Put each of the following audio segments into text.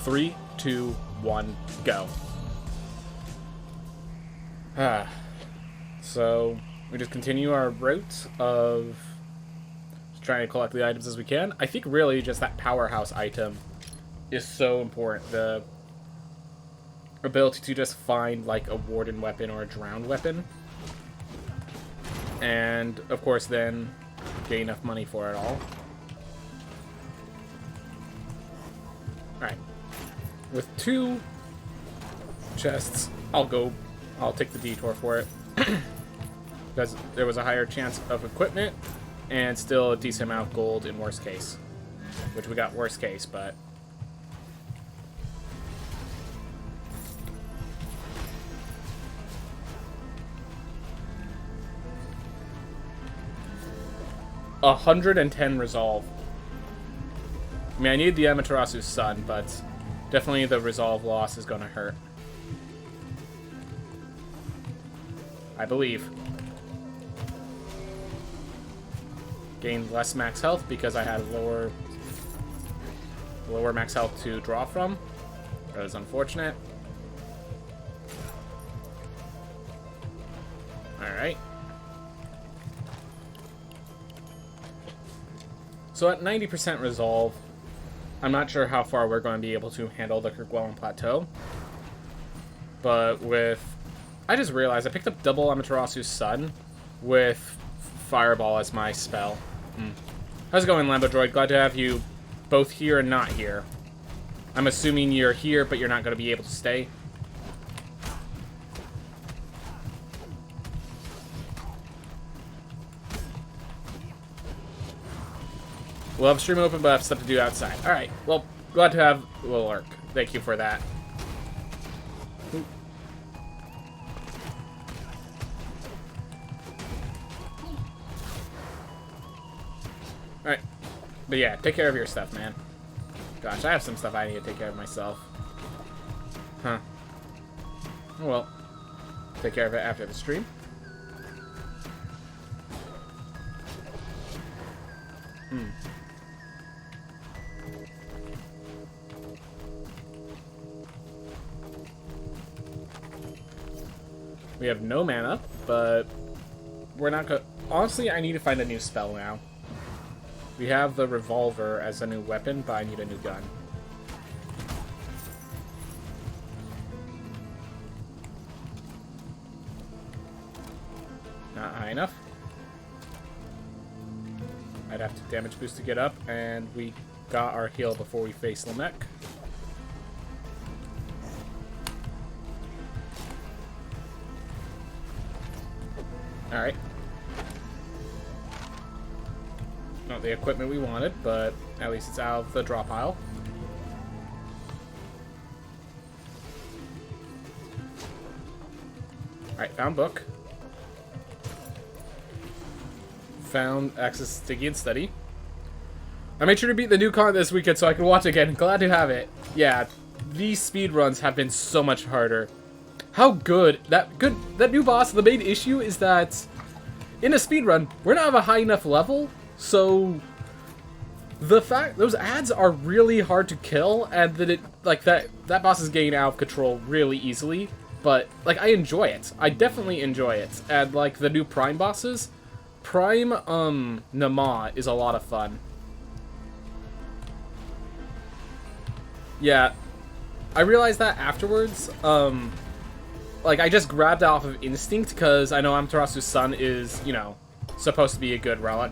3, 2, 1, go. So we just continue our route of trying to collect the items as we can. I think really just that powerhouse item is so important. The ability to just find like a warden weapon or a drowned weapon. And of course then get enough money for it all. Alright. With 2 chests, I'll take the detour for it. Because there was a higher chance of equipment and still a decent amount of gold in worst case. Which we got worst case, but 110 resolve. I mean, I need the Amaterasu's son, but definitely the resolve loss is going to hurt. I believe. Gained less max health because I had lower max health to draw from. That was unfortunate. Alright. So at 90% resolve, I'm not sure how far we're going to be able to handle the Kerguelen Plateau. But with... I just realized I picked up double Amaterasu's Son with Fireball as my spell. How's it going, Lambo Droid? Glad to have you both here and not here. I'm assuming you're here, but you're not going to be able to stay. We'll have a stream open, but I have stuff to do outside. Alright, well, glad to have Lil Lurk. Thank you for that. Alright. But yeah, take care of your stuff, man. Gosh, I have some stuff I need to take care of myself. Huh. Oh well. Take care of it after the stream. We have no mana, but we're not gonna... Honestly, I need to find a new spell now. We have the revolver as a new weapon, but I need a new gun. Not high enough. I'd have to damage boost to get up, and we got our heal before we face Lamek. Alright. Not the equipment we wanted, but at least it's out of the drop pile. Alright, found book. Found Access Sticky and Steady. I made sure to beat the new con this weekend so I can watch again. Glad to have it. Yeah, these speedruns have been so much harder. How good that new boss, the main issue is that in a speedrun, we're not at a high enough level, so the fact those ads are really hard to kill, and that that boss is getting out of control really easily, but like I enjoy it. I definitely enjoy it. And like the new Prime bosses, Prime Nama is a lot of fun. Yeah, I realized that afterwards. Like, I just grabbed it off of instinct, because I know Amaterasu's Son is, you know, supposed to be a good relic.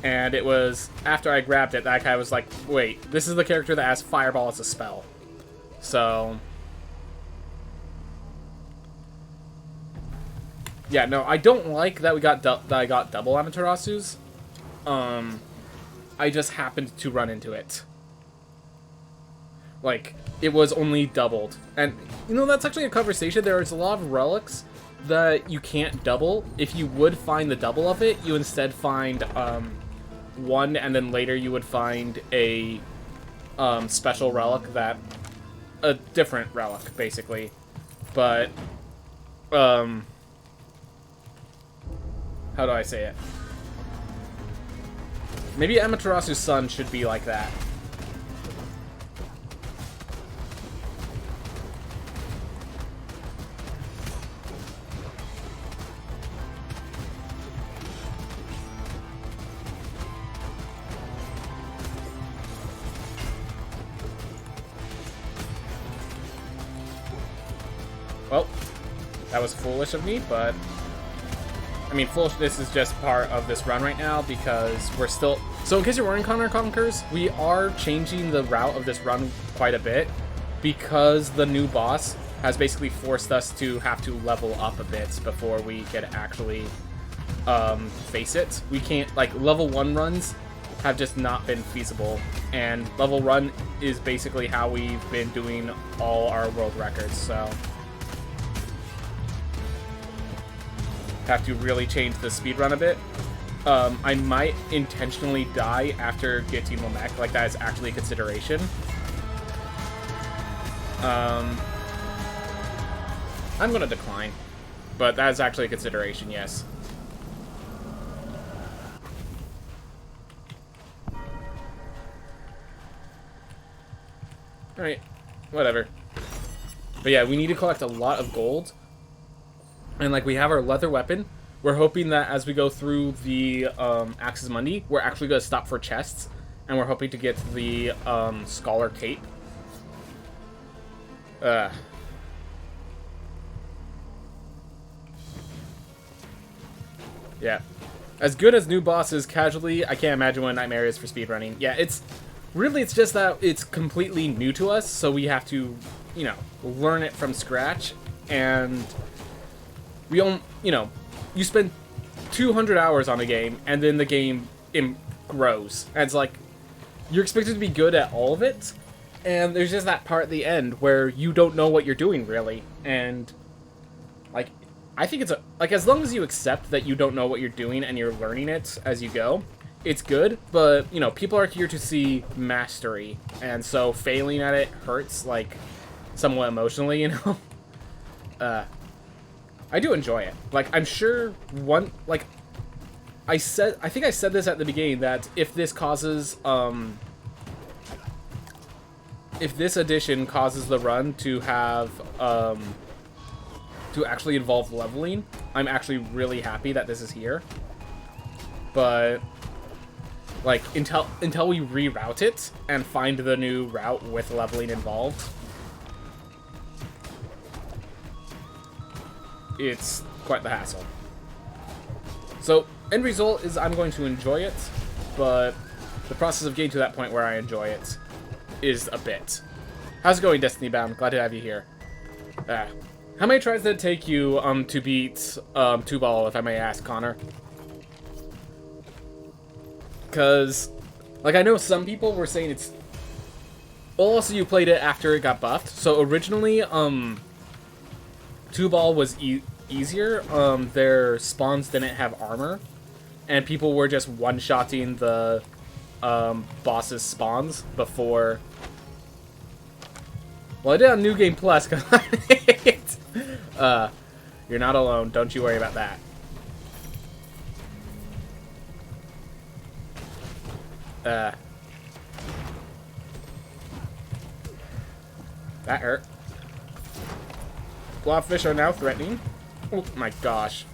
And it was, after I grabbed it, that guy was like, wait, this is the character that has Fireball as a spell. So... yeah, no, I don't like that I got double Amaterasu's. I just happened to run into it. Like, it was only doubled. And, you know, that's actually a conversation. There's a lot of relics that you can't double. If you would find the double of it, you instead find one, and then later you would find a special relic that... a different relic, basically. But, how do I say it? Maybe Amaterasu's Son should be like that. That was foolish of me, but... I mean, foolishness is just part of this run right now because we're still... So in case you're wondering, Connor Conkers, we are changing the route of this run quite a bit because the new boss has basically forced us to have to level up a bit before we can actually face it. We can't... Like, level 1 runs have just not been feasible, and level 1 is basically how we've been doing all our world records, so... Have to really change the speedrun a bit. I might intentionally die after getting Lamek, like that is actually a consideration. I'm gonna decline, but that is actually a consideration, yes. Alright, whatever. But yeah, we need to collect a lot of gold. And, like, we have our leather weapon. We're hoping that as we go through the Axis Mundi, we're actually going to stop for chests. And we're hoping to get the Scholar Cape. Yeah. As good as new bosses casually, I can't imagine what a nightmare is for speedrunning. Yeah, it's just that it's completely new to us, so we have to, you know, learn it from scratch. And... we don't, you know, you spend 200 hours on a game, and then the game grows. And it's like, you're expected to be good at all of it, and there's just that part at the end where you don't know what you're doing, really. And, like, I think it's like, as long as you accept that you don't know what you're doing and you're learning it as you go, it's good. But, you know, people are here to see mastery, and so failing at it hurts, like, somewhat emotionally, you know? I do enjoy it. Like, I'm sure I think I said this at the beginning, that if this causes, if this edition causes the run to have, to actually involve leveling, I'm actually really happy that this is here. But, like, until we reroute it and find the new route with leveling involved, it's quite the hassle. So, end result is I'm going to enjoy it, but the process of getting to that point where I enjoy it is a bit. How's it going, Destiny Bound? Glad to have you here. How many tries did it take you to beat Tubal, if I may ask, Connor? Because, like, I know some people were saying it's... Well, also you played it after it got buffed. So originally, Tubal was easier. Their spawns didn't have armor, and people were just one-shotting the boss's spawns before... Well, I did on New Game Plus. You're not alone. Don't you worry about that. That hurt. Blobfish are now threatening. Oh my gosh.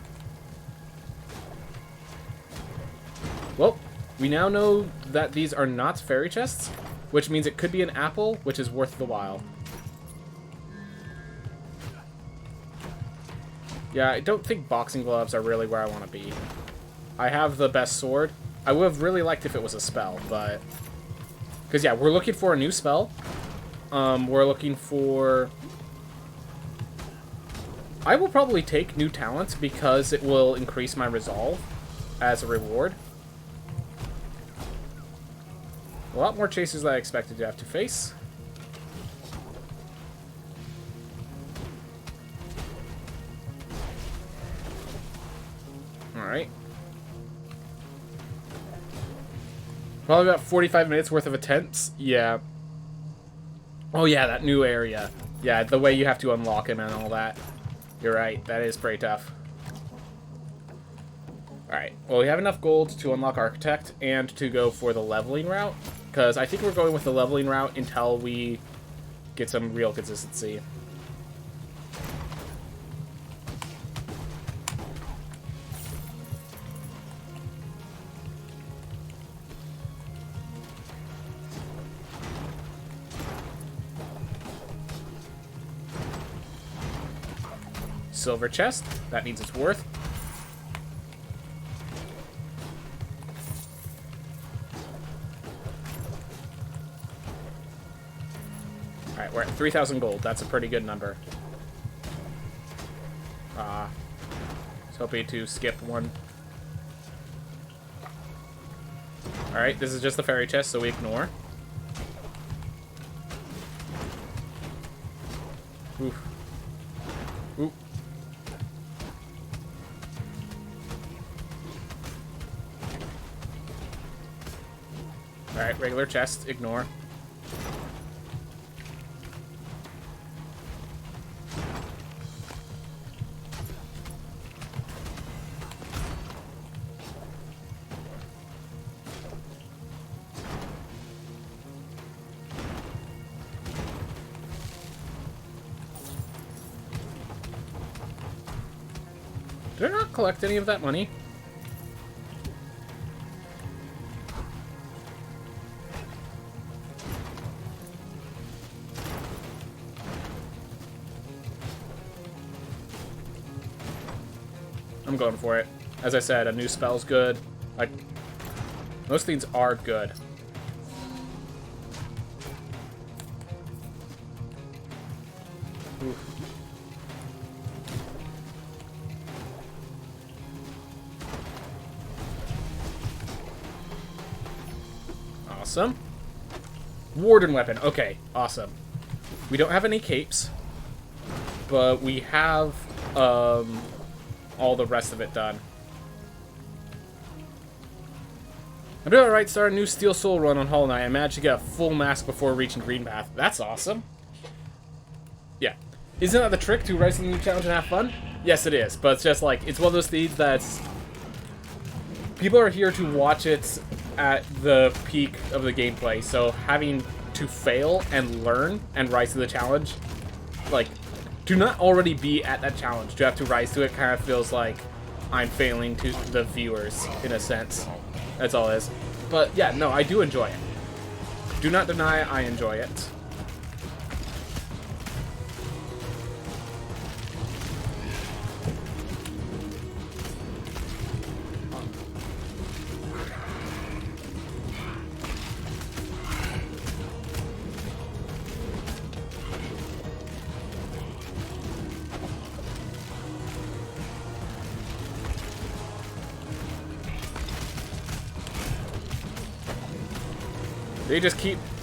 Well, we now know that these are not fairy chests, which means it could be an apple, which is worth the while. Yeah, I don't think boxing gloves are really where I want to be. I have the best sword. I would have really liked if it was a spell, but... Because, yeah, we're looking for a new spell. We're looking for... I will probably take new talents because it will increase my resolve as a reward. A lot more chasers than I expected to have to face. Alright. Probably about 45 minutes worth of attempts. Yeah. Oh yeah, that new area. Yeah, the way you have to unlock him and all that. You're right, that is pretty tough. Alright, well we have enough gold to unlock Architect and to go for the leveling route. Because I think we're going with the leveling route until we get some real consistency. Silver chest. That means it's worth. Alright, we're at 3,000 gold. That's a pretty good number. I was hoping to skip one. Alright, this is just the fairy chest, so we ignore. Oof. Ooh. Alright, regular chest, ignore. Did I not collect any of that money? I'm going for it. As I said, a new spell's good. Like, most things are good. Oof. Awesome. Warden weapon. Okay, awesome. We don't have any capes, but we have all the rest of it done. I'm doing alright. Start a new Steel Soul run on Hollow Knight. I managed to get a full mask before reaching Green Path. That's awesome. Yeah. Isn't that the trick to rise to the new challenge and have fun? Yes, it is. But it's just like, it's one of those things that's... People are here to watch it at the peak of the gameplay, so having to fail and learn and rise to the challenge, like, to not already be at that challenge, to have to rise to it kind of feels like I'm failing to the viewers, in a sense. That's all it is. But yeah, no, I do enjoy it. Do not deny I enjoy it.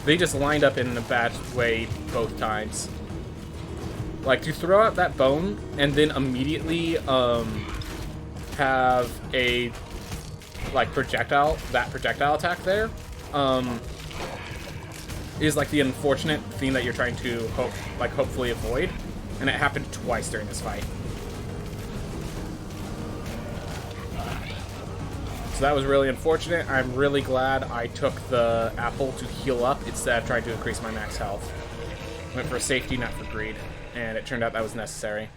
They just lined up in a bad way both times. Like, to throw out that bone and then immediately have a like projectile attack there is like the unfortunate thing that you're trying to hopefully avoid, and it happened twice during this fight. So that was really unfortunate. I'm really glad I took the apple to heal up instead of trying to increase my max health. Went for safety, not for greed. And it turned out that was necessary.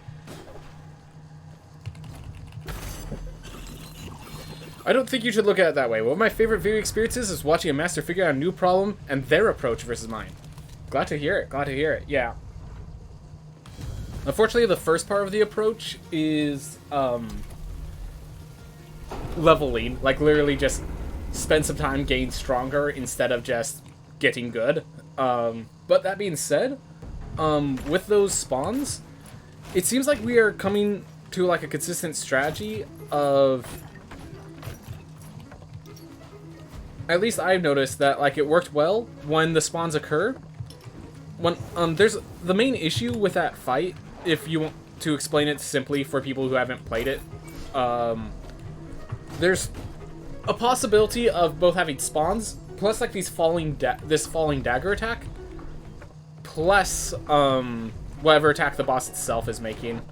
I don't think you should look at it that way. One of my favorite viewing experiences is watching a master figure out a new problem and their approach versus mine. Glad to hear it. Glad to hear it. Yeah. Unfortunately, the first part of the approach is... leveling, like literally just spend some time getting stronger instead of just getting good. But that being said, with those spawns, it seems like we are coming to like a consistent strategy of, at least I've noticed that like it worked well when the spawns occur. When there's the main issue with that fight, if you want to explain it simply for people who haven't played it, there's a possibility of both having spawns, plus like these falling dagger attack, plus whatever attack the boss itself is making.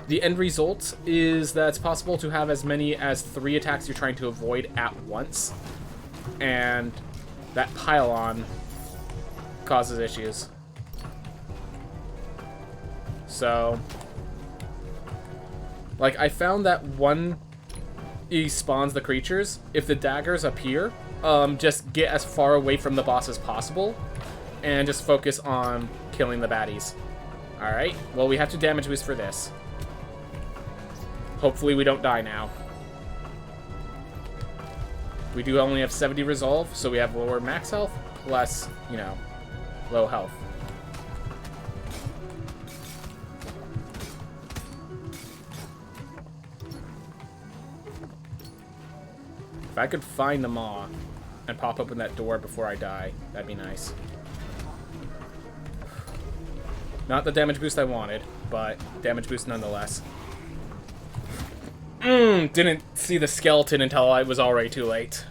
The end result is that it's possible to have as many as 3 attacks you're trying to avoid at once, and that pile-on causes issues. So, like, I found that one... he spawns the creatures. If the daggers appear, just get as far away from the boss as possible and just focus on killing the baddies. Alright, well, we have to damage boost for this. Hopefully we don't die now. We do only have 70 resolve, so we have lower max health, plus, you know, low health. If I could find the maw and pop open that door before I die, that'd be nice. Not the damage boost I wanted, but damage boost nonetheless. Didn't see the skeleton until I was already too late.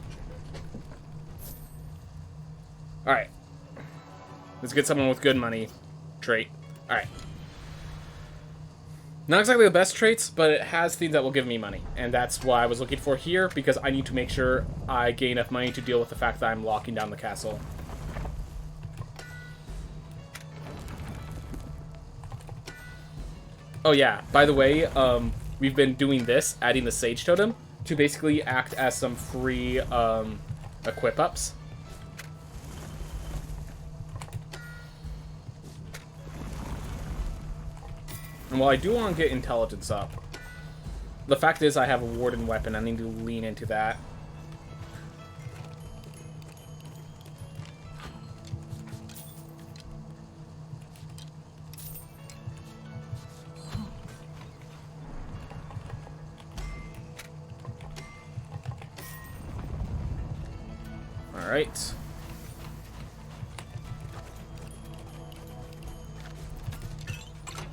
Alright. Let's get someone with good money trait. Alright. Not exactly the best traits, but it has things that will give me money. And that's what I was looking for here, because I need to make sure I gain enough money to deal with the fact that I'm locking down the castle. Oh yeah, by the way, we've been doing this, adding the Sage Totem, to basically act as some free equip-ups. And while I do want to get intelligence up, the fact is I have a warden weapon. I need to lean into that. Alright.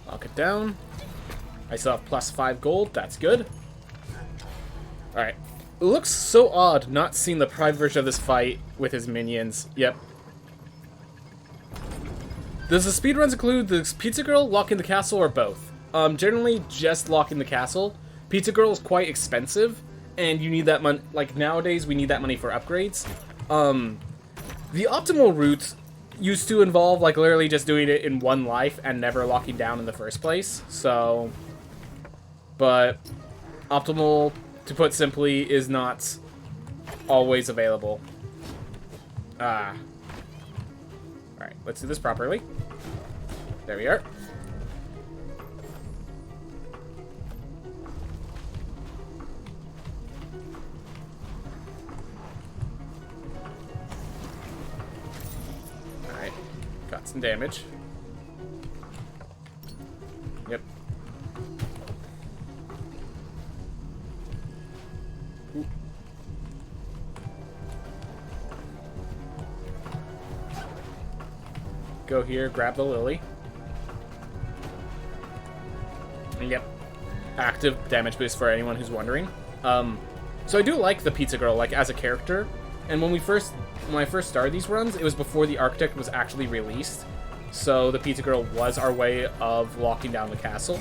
Lock it down. I still have plus 5 gold. That's good. Alright. It looks so odd not seeing the private version of this fight with his minions. Yep. Does the speedruns include the Pizza Girl, locking the castle, or both? Generally just locking the castle. Pizza Girl is quite expensive, and you need that money. Like, nowadays, we need that money for upgrades. The optimal route used to involve, like, literally just doing it in one life and never locking down in the first place, so... But optimal, to put simply, is not always available. Alright, let's do this properly. There we are. Got some damage. Yep. Ooh. Go here, grab the lily. And yep. Active damage boost for anyone who's wondering. So I do like the Pizza Girl, like, as a character. And when I first started these runs, it was before the Architect was actually released. So the Pizza Girl was our way of locking down the castle.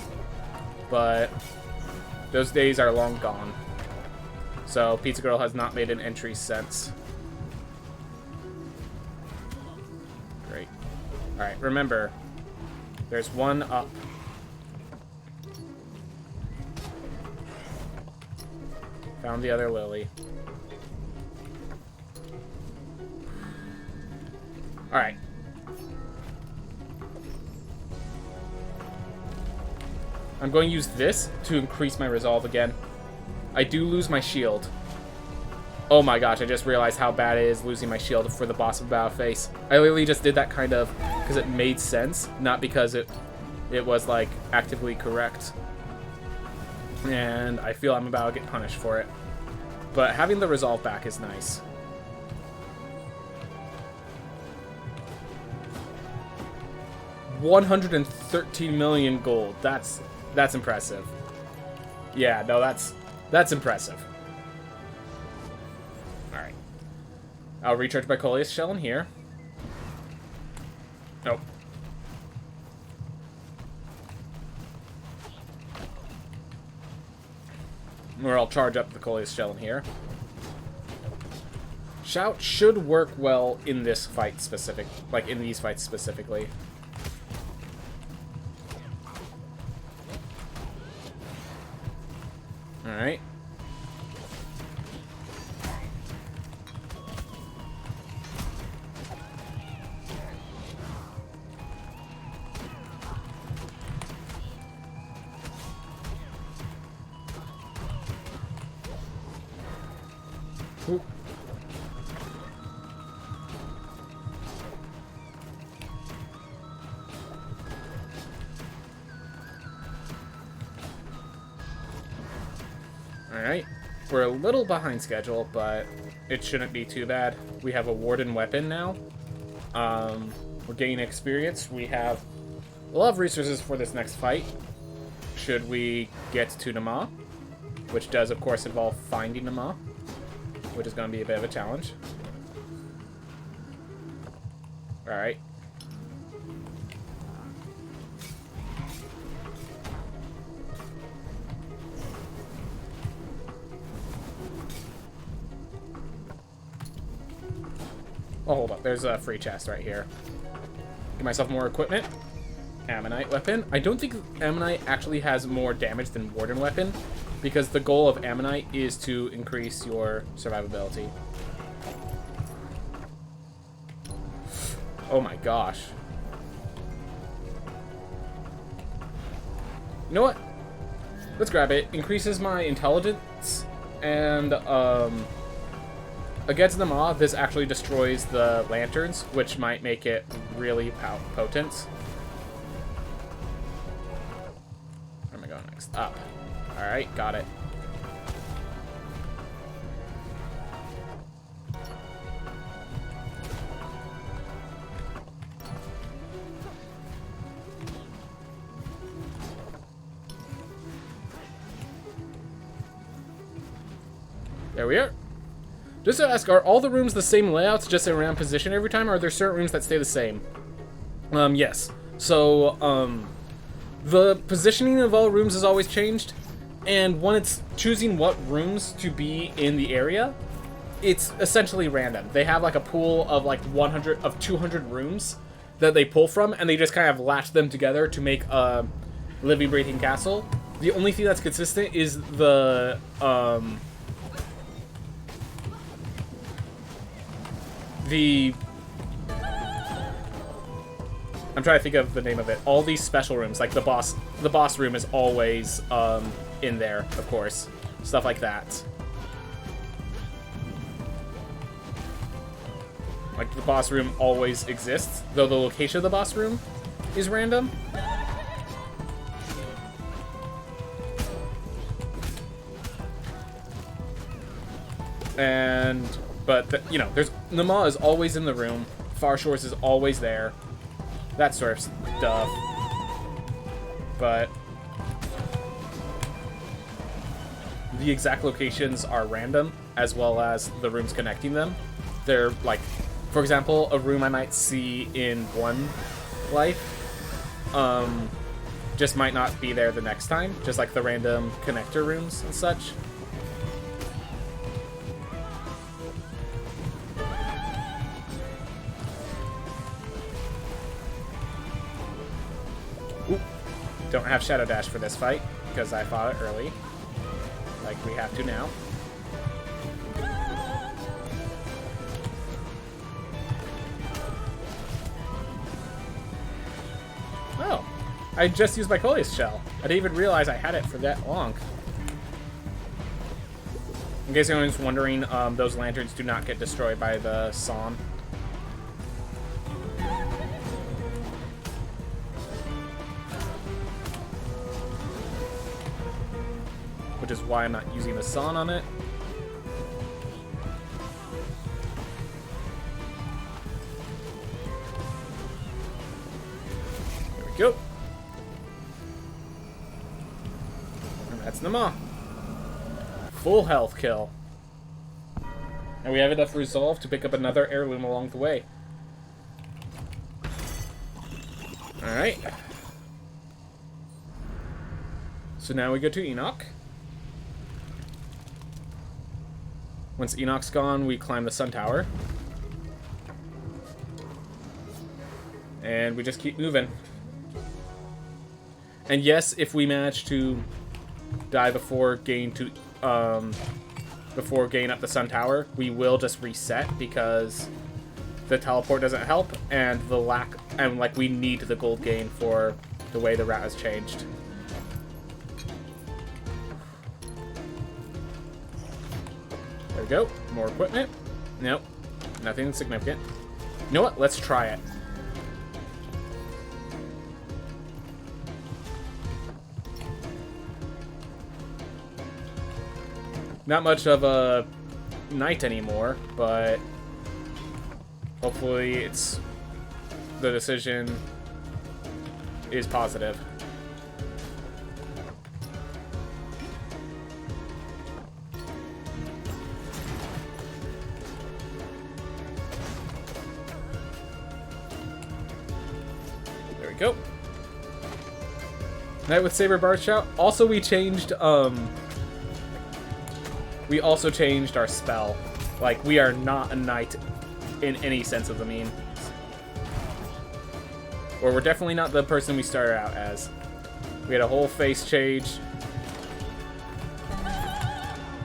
But those days are long gone. So Pizza Girl has not made an entry since. Great. Alright, remember, there's one up. Found the other lily. Alright. I'm going to use this to increase my resolve again. I do lose my shield. Oh my gosh, I just realized how bad it is losing my shield for the boss of Battle Face. I literally just did that kind of because it made sense, not because it was, like, actively correct. And I feel I'm about to get punished for it. But having the resolve back is nice. $113 million gold. That's impressive. Yeah, no, that's impressive. Alright. I'll recharge my Coleus shell in here. Nope. Or I'll charge up the Coleus shell in here. Shout should work well in this fight in these fights specifically. Alright. Ooh. Alright, we're a little behind schedule, but it shouldn't be too bad. We have a warden weapon now. We're gaining experience. We have a lot of resources for this next fight, should we get to Nama, which does, of course, involve finding Nama, which is going to be a bit of a challenge. Alright. Oh, hold up. There's a free chest right here. Get myself more equipment. Ammonite weapon. I don't think Ammonite actually has more damage than Warden weapon, because the goal of Ammonite is to increase your survivability. Oh my gosh. You know what? Let's grab it. Increases my intelligence, and against the mob, this actually destroys the lanterns, which might make it really potent. Where am I going next? Up. Alright, got it. There we are. Just to ask, are all the rooms the same layouts, just in random position every time, or are there certain rooms that stay the same? Yes. So, the positioning of all rooms is always changed, and when it's choosing what rooms to be in the area, it's essentially random. They have like a pool of like 200 rooms that they pull from, and they just kind of latch them together to make a living, breathing castle. The only thing that's consistent is the, I'm trying to think of the name of it. All these special rooms, like the boss room is always in there, of course. Stuff like that. Like the boss room always exists, though the location of the boss room is random. But you know, Nama is always in the room. Far Shores is always there. That sort of stuff. But the exact locations are random, as well as the rooms connecting them. They're like, for example, a room I might see in one life, just might not be there the next time. Just like the random connector rooms and such. Don't have Shadow Dash for this fight, because I fought it early. Like we have to now. Oh, I just used my Coleus shell. I didn't even realize I had it for that long. In case anyone's wondering, those lanterns do not get destroyed by the Psalm. Which is why I'm not using the Son on it. There we go. And that's Nama. Full health kill. And we have enough resolve to pick up another heirloom along the way. Alright. So now we go to Enoch. Once Enoch's gone, we climb the Sun Tower. And we just keep moving. And yes, if we manage to die before getting up the Sun Tower, we will just reset because the teleport doesn't help, and we need the gold gain for the way the route has changed. There we go. More equipment. Nope. Nothing significant. You know what? Let's try it. Not much of a night anymore, but hopefully it's the decision is positive. There we go. Night with Saber Bar Shout. Also, we changed our spell. Like, we are not a knight in any sense of the mean. Or we're definitely not the person we started out as. We had a whole face change.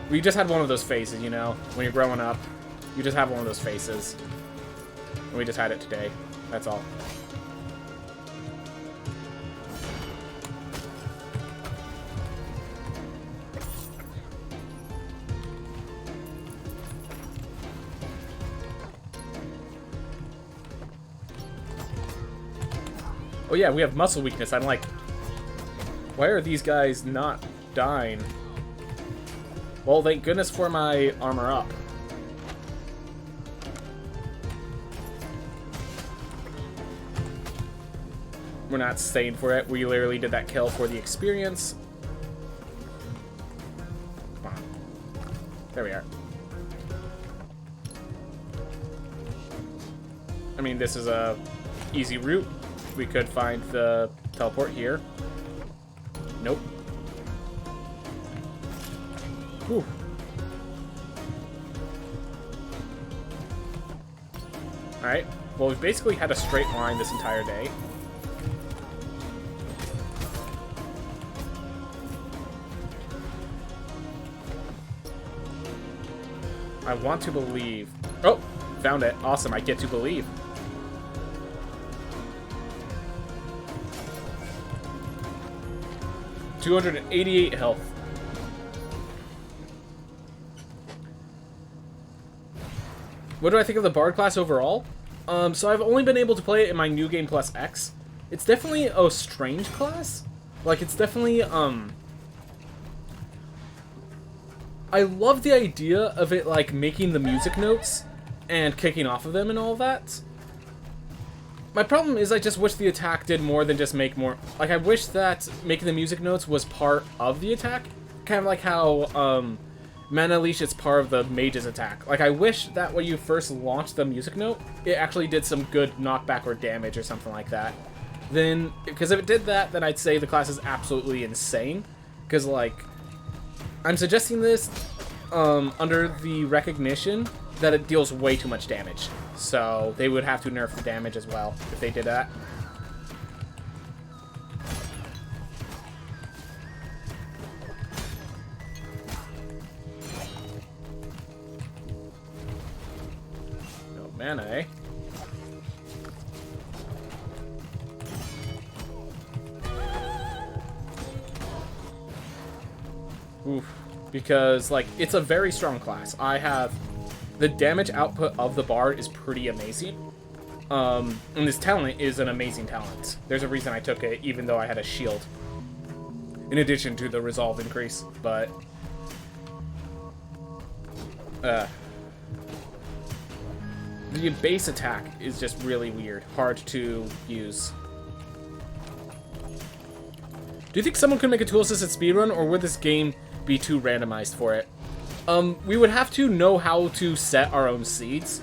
We just had one of those faces, you know? When you're growing up, you just have one of those faces. And we just had it today. That's all. Oh yeah, we have muscle weakness. I'm like, why are these guys not dying? Well, thank goodness for my armor up. We're not staying for it. We literally did that kill for the experience. Come on. There we are. I mean, this is a easy route. We could find the teleport here. Nope. Whew. Alright. Well, we've basically had a straight line this entire day. I want to believe. Oh! Found it. Awesome. I get to believe. $288 health. What do I think of the Bard class overall? So I've only been able to play it in my New Game Plus X. It's definitely a strange class. Like, it's definitely, I love the idea of it, like, making the music notes and kicking off of them and all that. My problem is I just wish the attack did more than just make more... Like, I wish that making the music notes was part of the attack. Kind of like how, Mana Leash is part of the mage's attack. Like, I wish that when you first launched the music note, it actually did some good knockback or damage or something like that. Then, because if it did that, then I'd say the class is absolutely insane. Because, like, I'm suggesting this, under the recognition that it deals way too much damage. So they would have to nerf the damage as well if they did that. No mana, eh? Oof. Because, like, it's a very strong class. The damage output of the Bard is pretty amazing. And this talent is an amazing talent. There's a reason I took it, even though I had a shield. In addition to the resolve increase, but... the base attack is just really weird. Hard to use. Do you think someone could make a tool-assisted speedrun, or would this game be too randomized for it? We would have to know how to set our own seeds,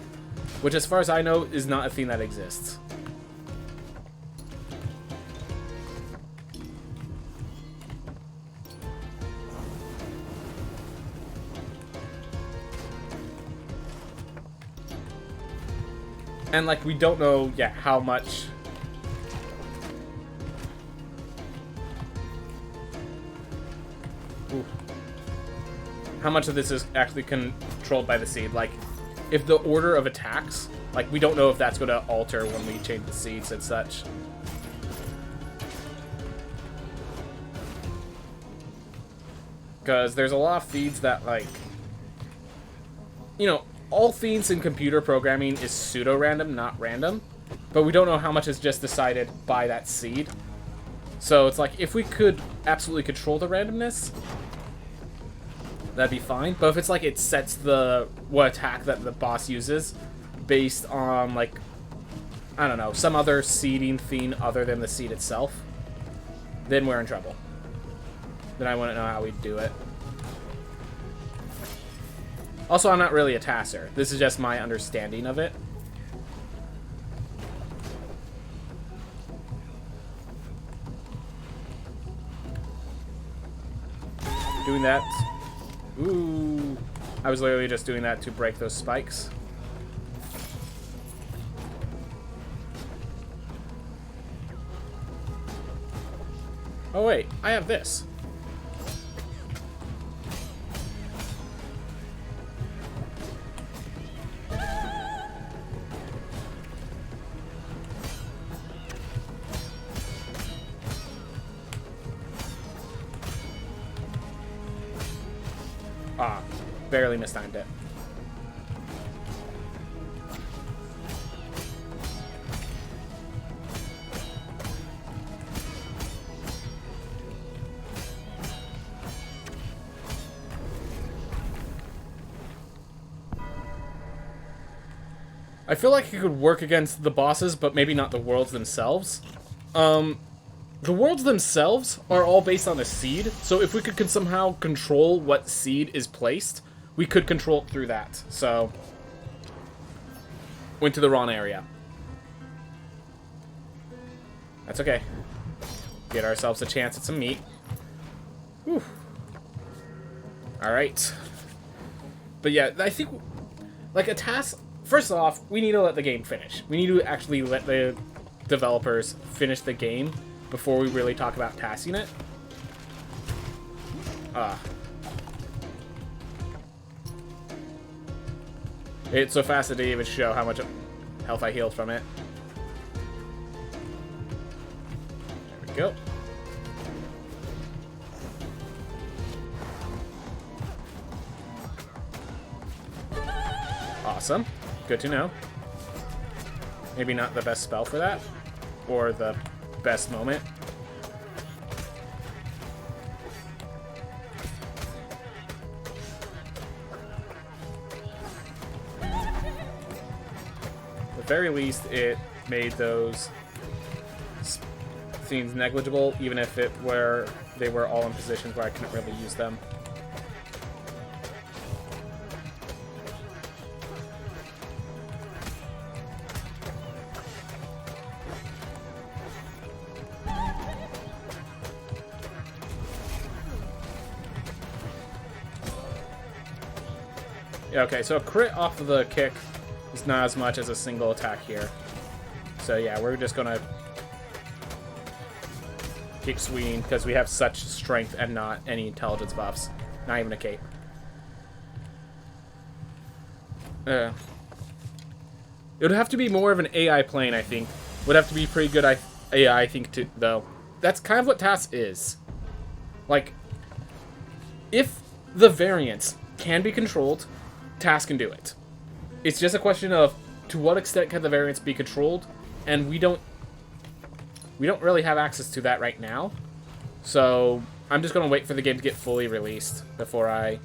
which, as far as I know, is not a thing that exists. And, like, we don't know yet how much... Ooh. How much of this is actually controlled by the seed. Like, if the order of attacks, like, we don't know if that's going to alter when we change the seeds and such. Because there's a lot of feeds that, like... you know, all things in computer programming is pseudo-random, not random. But we don't know how much is just decided by that seed. So it's like, if we could absolutely control the randomness, that'd be fine. But if it's like it sets what attack that the boss uses based on, like, I don't know, some other seeding thing other than the seed itself, then we're in trouble. Then I wouldn't know how we'd do it. Also, I'm not really a tasser. This is just my understanding of it. Doing that. Ooh. I was literally just doing that to break those spikes. Oh wait, I have this. Ah, barely mistimed it. I feel like it could work against the bosses, but maybe not the worlds themselves. The worlds themselves are all based on a seed, so if we could somehow control what seed is placed, we could control it through that. So, went to the wrong area. That's okay. Get ourselves a chance at some meat. Whew. Alright. But yeah, I think, like, a task... First off, we need to let the game finish. We need to actually let the developers finish the game before we really talk about tasking it. It's so fast it didn't even show how much health I healed from it. There we go. Awesome. Good to know. Maybe not the best spell for that, or the best moment. At the very least, it made those scenes negligible, even if they were all in positions where I couldn't really use them. Yeah, okay, so a crit off of the kick is not as much as a single attack here. So yeah, we're just gonna keep swinging because we have such strength and not any intelligence buffs. Not even a cape. It would have to be more of an AI plane, I think. Would have to be pretty good AI, I think, too, though. That's kind of what TAS is. Like, if the variants can be controlled, TAS can do it. It's just a question of to what extent can the variants be controlled, and we don't really have access to that right now. So I'm just gonna wait for the game to get fully released before I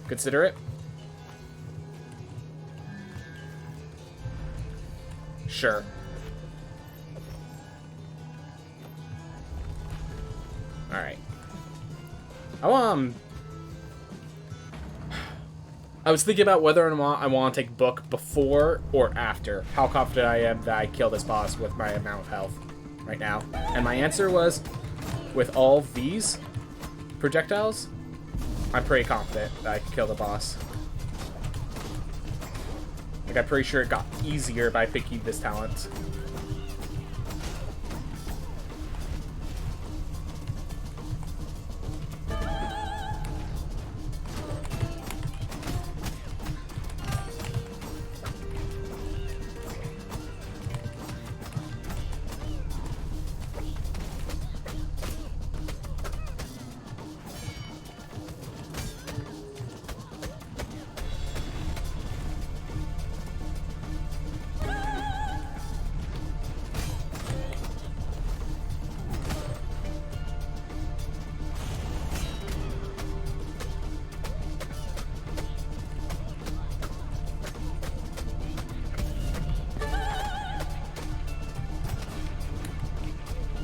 consider it. Sure. Alright. I was thinking about whether or not I want to take book before or after how confident I am that I kill this boss with my amount of health right now. And my answer was, with all these projectiles, I'm pretty confident that I can kill the boss. Like, I'm pretty sure it got easier by picking this talent.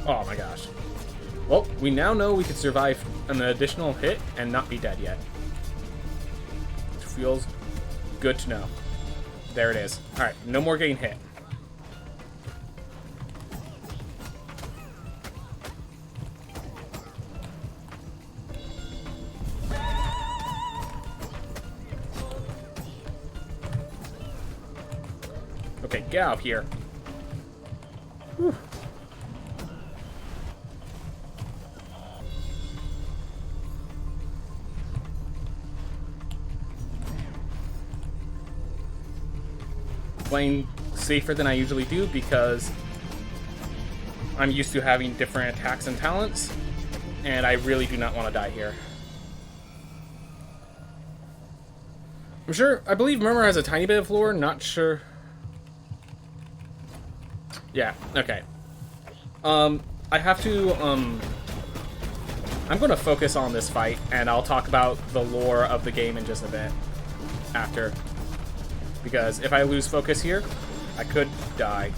Oh my gosh. Well, we now know we could survive an additional hit and not be dead yet. Which feels good to know. There it is. Alright, no more getting hit. Okay, get out of here. Whew. Playing safer than I usually do because I'm used to having different attacks and talents, and I really do not want to die here. I'm sure, I believe Murmur has a tiny bit of lore, not sure. Yeah, okay. I have to, I'm going to focus on this fight, and I'll talk about the lore of the game in just a bit after. Because if I lose focus here, I could die.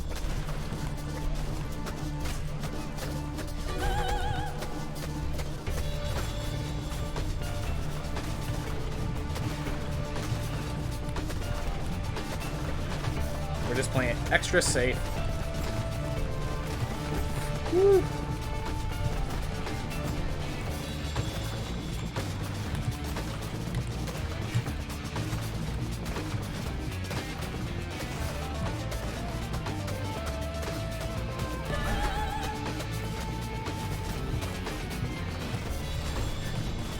We're just playing it extra safe. Woo.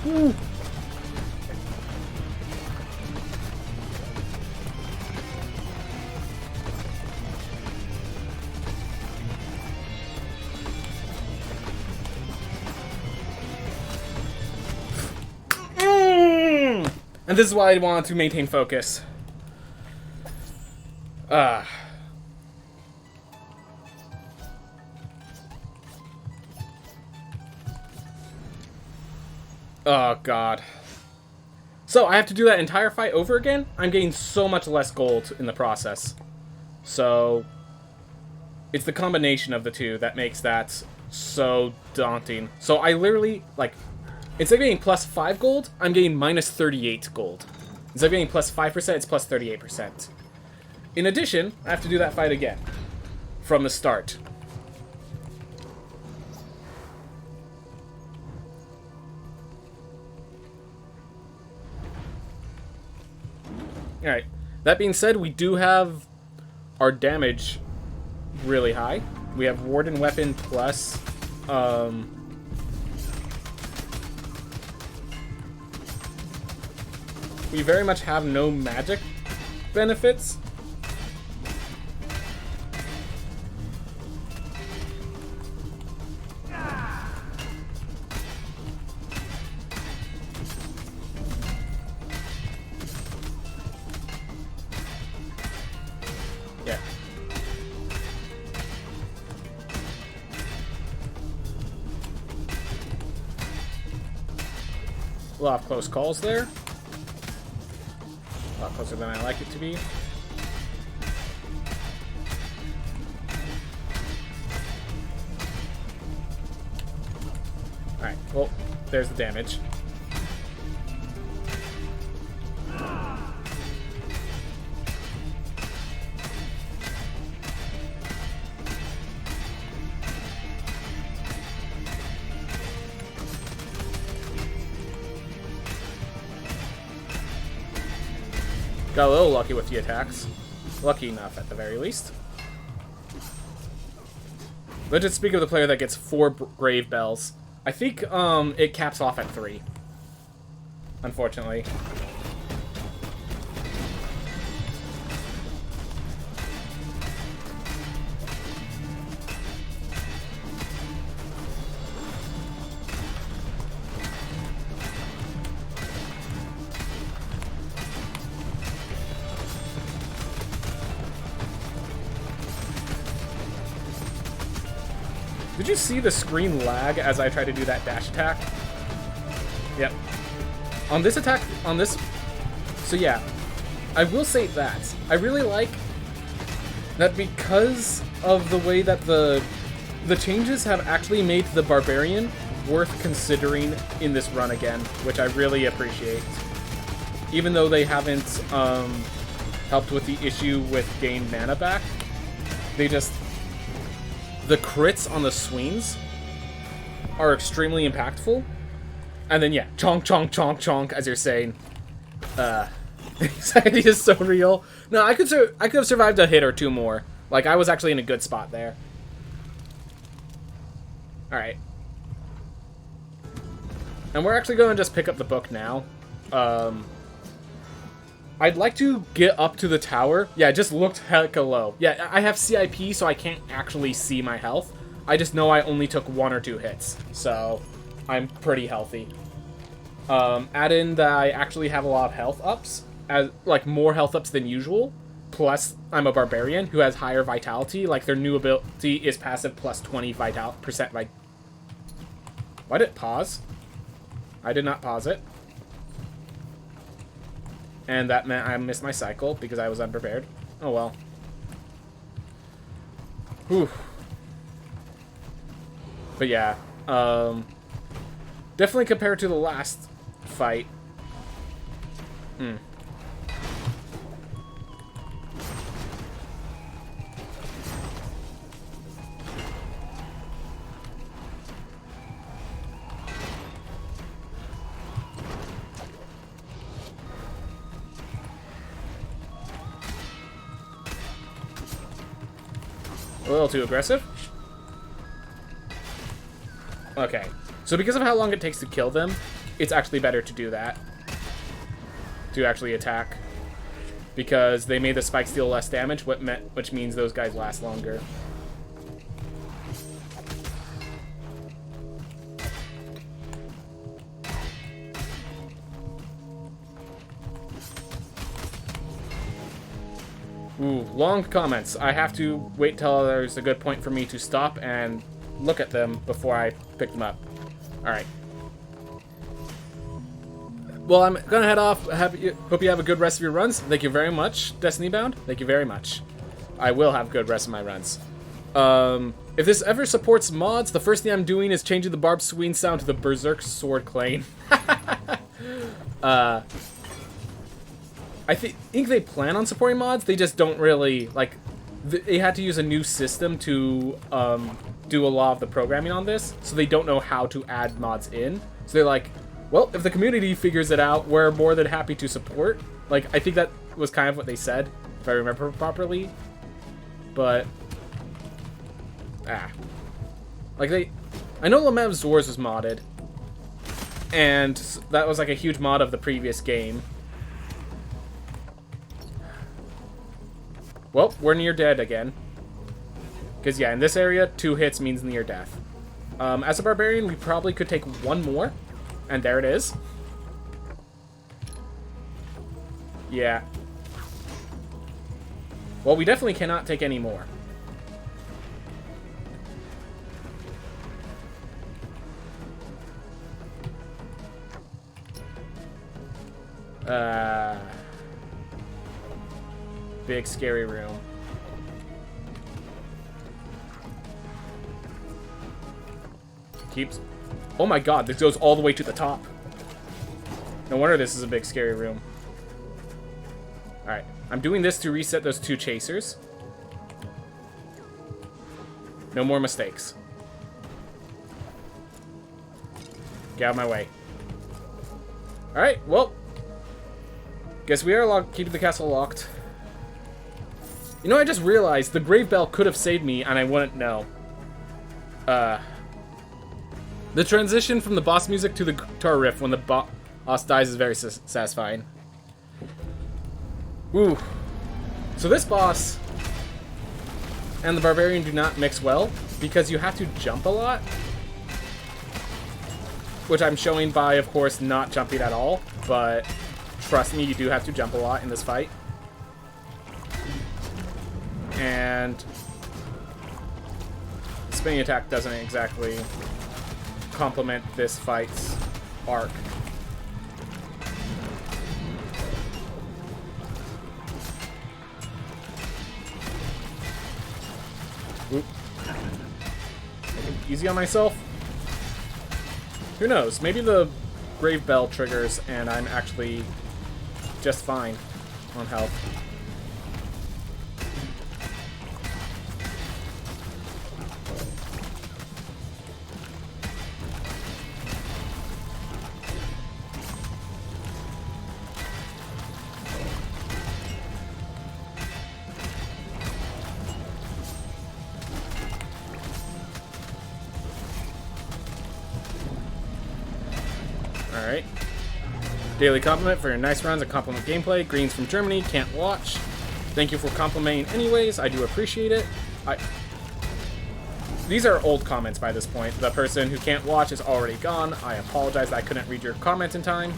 Woo. And this is why I wanted to maintain focus. Oh, God. So, I have to do that entire fight over again? I'm getting so much less gold in the process. So, it's the combination of the two that makes that so daunting. So, I literally, like, instead of getting plus 5 gold, I'm getting minus 38 gold. Instead of getting plus 5%, it's plus 38%. In addition, I have to do that fight again. From the start. Alright, that being said, we do have our damage really high. We have Warden Weapon plus, we very much have no magic benefits. Yeah. A lot of close calls there. A lot closer than I like it to be. Alright, well, there's the damage. Got a little lucky with the attacks. Lucky enough, at the very least. Let's just speak of the player that gets 4 grave bells. I think it caps off at 3. Unfortunately. Did you see the screen lag as I tried to do that dash attack? Yep. On this attack, so yeah, I will say that. I really like that because of the way that the the changes have actually made the Barbarian worth considering in this run again, which I really appreciate. Even though they haven't helped with the issue with gain mana back, they just... the crits on the swings are extremely impactful. And then, yeah, chonk, chonk, chonk, chonk, as you're saying. Anxiety is so real. No, I could have survived a hit or two more. Like, I was actually in a good spot there. Alright. And we're actually going to just pick up the book now. I'd like to get up to the tower. Yeah, it just looked hecka low. Yeah, I have CIP, so I can't actually see my health. I just know I only took 1 or 2 hits. So, I'm pretty healthy. Add in that I actually have a lot of health ups. Like, more health ups than usual. Plus, I'm a Barbarian who has higher vitality. Like, their new ability is passive plus 20%. Why did it pause? I did not pause it. And that meant I missed my cycle because I was unprepared. Oh well. Whew. But yeah. Definitely compared to the last fight. A little too aggressive. Okay. So because of how long it takes to kill them, it's actually better to do that. To actually attack. Because they made the spikes deal less damage, which means those guys last longer. Ooh, long comments. I have to wait till there's a good point for me to stop and look at them before I pick them up. Alright. Well, I'm gonna head off. Hope you have a good rest of your runs. Thank you very much, Destiny Bound. Thank you very much. I will have a good rest of my runs. If this ever supports mods, the first thing I'm doing is changing the barbed swing sound to the Berserk Sword Clane. I think they plan on supporting mods, they just don't really, like, they had to use a new system to do a lot of the programming on this, so they don't know how to add mods in. So they're like, well, if the community figures it out, we're more than happy to support. Like, I think that was kind of what they said, if I remember properly. But, like, I know Lament of Zors was modded, and that was like a huge mod of the previous game. Well, we're near dead again. Because, yeah, in this area, 2 hits means near death. As a Barbarian, we probably could take 1 more. And there it is. Yeah. Well, we definitely cannot take any more. Big scary room. Keeps... Oh my god, this goes all the way to the top. No wonder this is a big scary room. Alright, I'm doing this to reset those 2 chasers. No more mistakes. Get out of my way. Alright, well. Guess we are keeping the castle locked. You know, I just realized the Grave Bell could have saved me and I wouldn't know. The transition from the boss music to the guitar riff when the boss dies is very satisfying. Woo. So this boss and the Barbarian do not mix well because you have to jump a lot. Which I'm showing by, of course, not jumping at all. But trust me, you do have to jump a lot in this fight. And spinning attack doesn't exactly complement this fight's arc. Oop. easy on myself. Who knows? Maybe the Grave Bell triggers and I'm actually just fine on health. Alright. Daily compliment for your nice runs and compliment gameplay. Greens from Germany, can't watch. Thank you for complimenting anyways. I do appreciate it. These are old comments by this point. The person who can't watch is already gone. I apologize that I couldn't read your comment in time.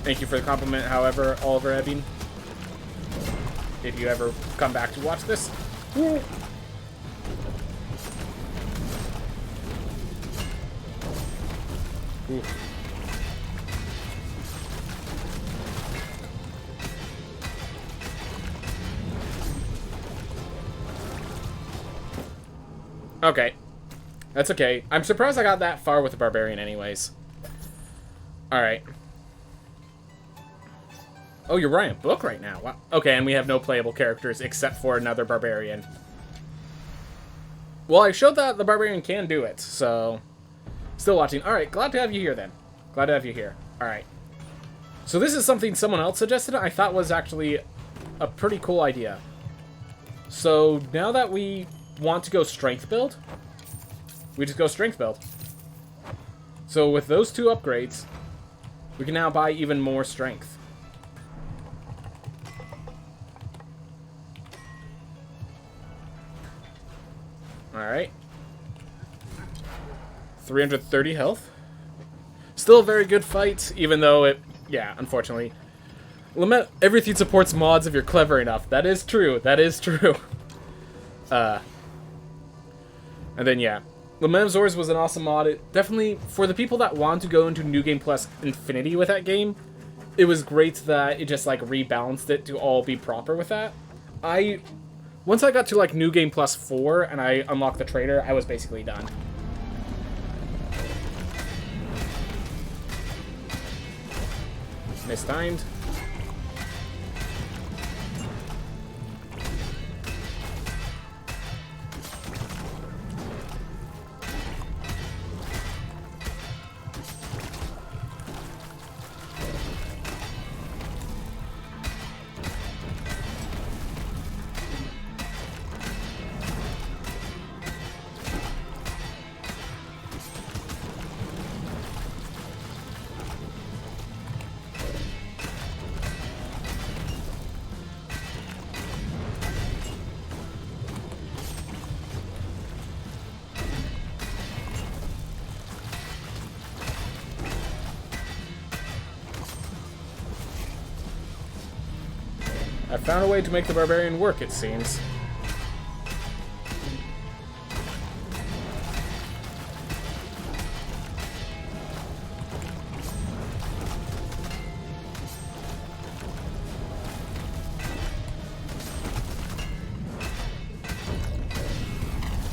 Thank you for the compliment, however, Oliver Ebbing. If you ever come back to watch this. Woo. Ooh. Okay. That's okay. I'm surprised I got that far with the Barbarian anyways. Alright. Oh, you're writing a book right now. Wow. Okay, and we have no playable characters except for another Barbarian. Well, I showed that the Barbarian can do it, so... Still watching. Alright, glad to have you here then. Glad to have you here. Alright. So this is something someone else suggested I thought was actually a pretty cool idea. So now that we want to go strength build, we just go strength build. So with those two upgrades, we can now buy even more strength. Alright. 330 health. Still a very good fight, even though it... Yeah, unfortunately. Everything supports mods if you're clever enough. That is true. That is true. And then, yeah. Lament of Zors was an awesome mod. It definitely, for the people that want to go into New Game Plus Infinity with that game, it was great that it just, like, rebalanced it to all be proper with that. Once I got to, like, New Game Plus 4 and I unlocked the trader, I was basically done. Mistimed. I found a way to make the Barbarian work, it seems.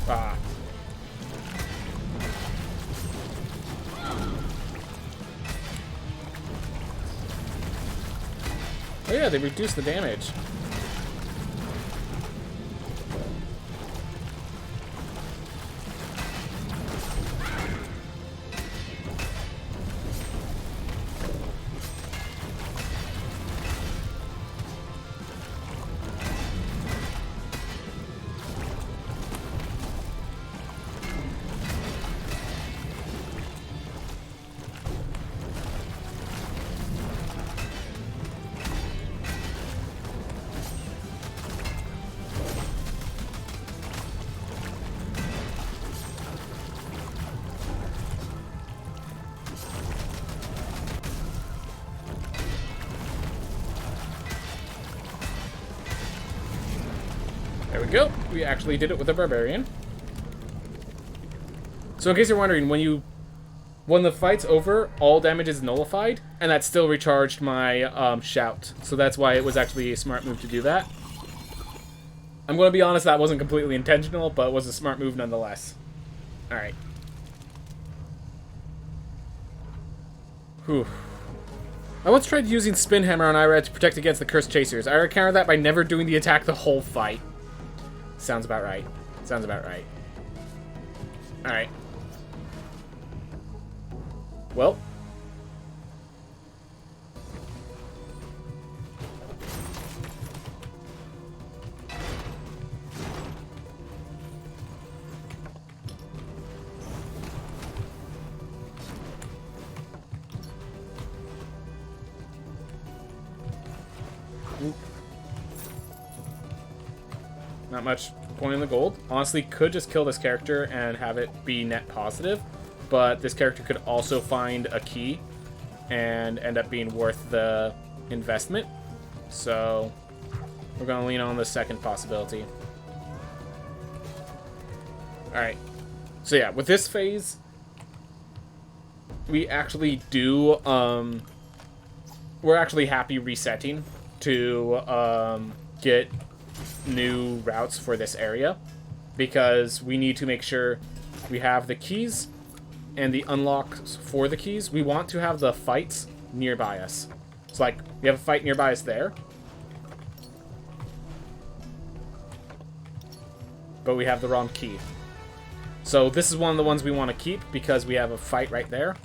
Ah. Oh yeah, they reduced the damage. There we go. We actually did it with a Barbarian. So in case you're wondering, when the fight's over, all damage is nullified, and that still recharged my shout. So that's why it was actually a smart move to do that. I'm going to be honest, that wasn't completely intentional, but it was a smart move nonetheless. Alright. Whew. I once tried using Spin Hammer on Irad to protect against the Cursed Chasers. I countered that by never doing the attack the whole fight. Sounds about right. Sounds about right. Alright. Well. Not much point in the gold. Honestly, could just kill this character and have it be net positive, but this character could also find a key and end up being worth the investment. So we're going to lean on the second possibility. Alright. So yeah, with this phase, we actually do, we're actually happy resetting to get new routes for this area, because we need to make sure we have the keys and the unlocks for the keys. We want to have the fights nearby us. So like, we have a fight nearby us there, but we have the wrong key. So this is one of the ones we want to keep because we have a fight right there.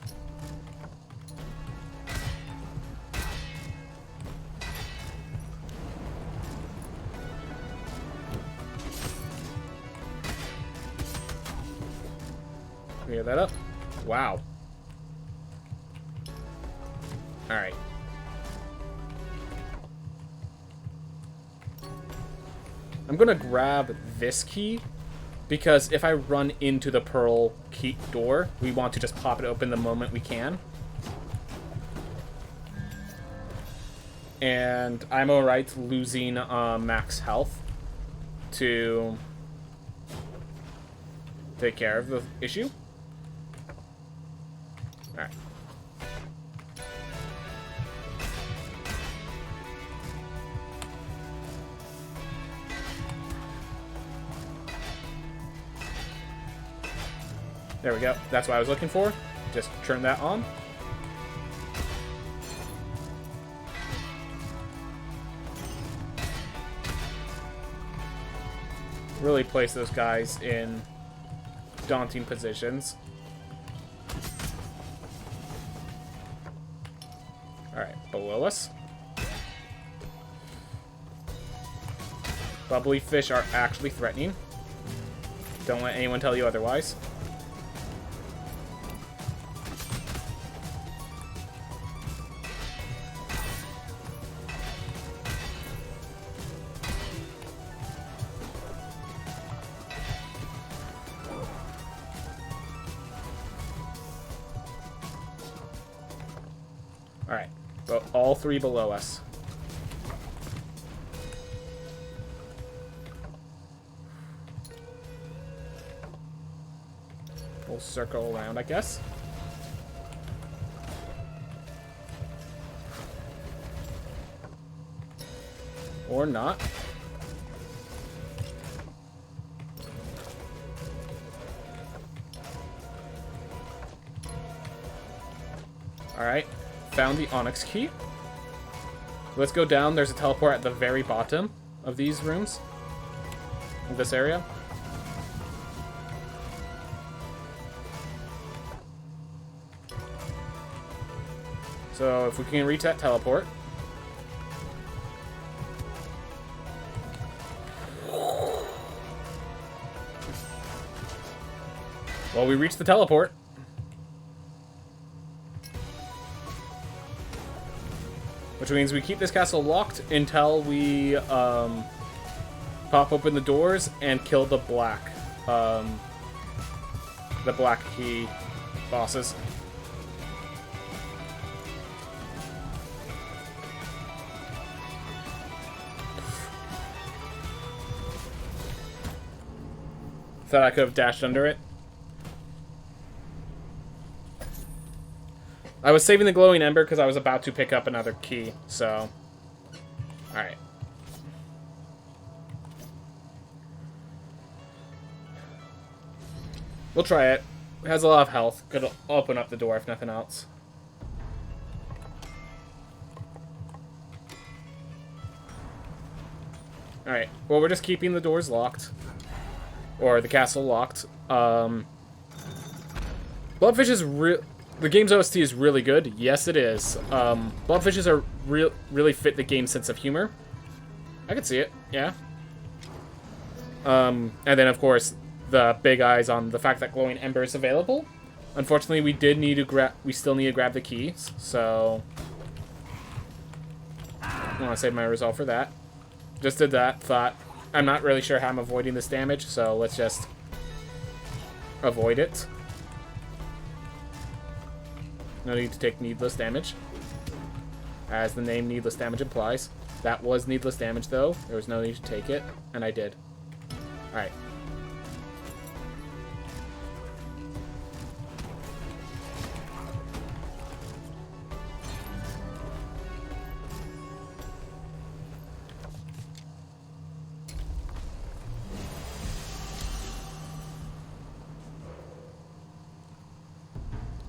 Clear that up. Wow. Alright. I'm gonna grab this key, because if I run into the pearl key door, we want to just pop it open the moment we can. And I'm alright losing max health to take care of the issue. Alright. There we go. That's what I was looking for. Just turn that on. Really place those guys in daunting positions. Alright, below us. Bubbly fish are actually threatening. Don't let anyone tell you otherwise. Alright, but all three below us. We'll circle around, I guess. Or not. Alright. Found the Onyx Key. Let's go down. There's a teleport at the very bottom of these rooms. Of this area. So if we can reach that teleport. Well, we reached the teleport. Which means we keep this castle locked until we pop open the doors and kill the black key bosses. Thought I could have dashed under it. I was saving the glowing ember because I was about to pick up another key, so... Alright. We'll try it. It has a lot of health. Could open up the door if nothing else. Alright, well, we're just keeping the doors locked. Or the castle locked. Bloodfish is the game's OST is really good. Yes, it is. Bloodfishes are really fit the game's sense of humor. I can see it, yeah. And then, of course, the big eyes on the fact that glowing ember is available. Unfortunately, we still need to grab the keys, so I want to save my resolve for that. Just did that, thought, I'm not really sure how I'm avoiding this damage, so let's just avoid it. No need to take needless damage, as the name needless damage implies. That was needless damage, though. There was no need to take it, and I did. Alright.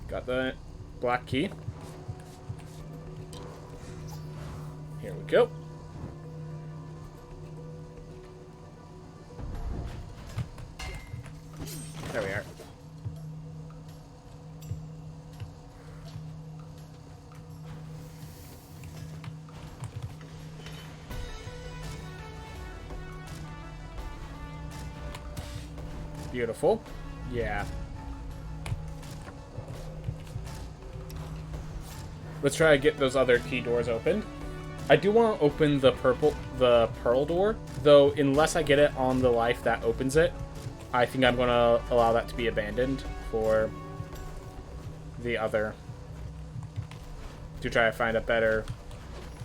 Got the black key. Here we go. There we are. Beautiful. Yeah. Let's try to get those other key doors opened. I do want to open the pearl door, though unless I get it on the life that opens it, I think I'm going to allow that to be abandoned for the other, to try to find a better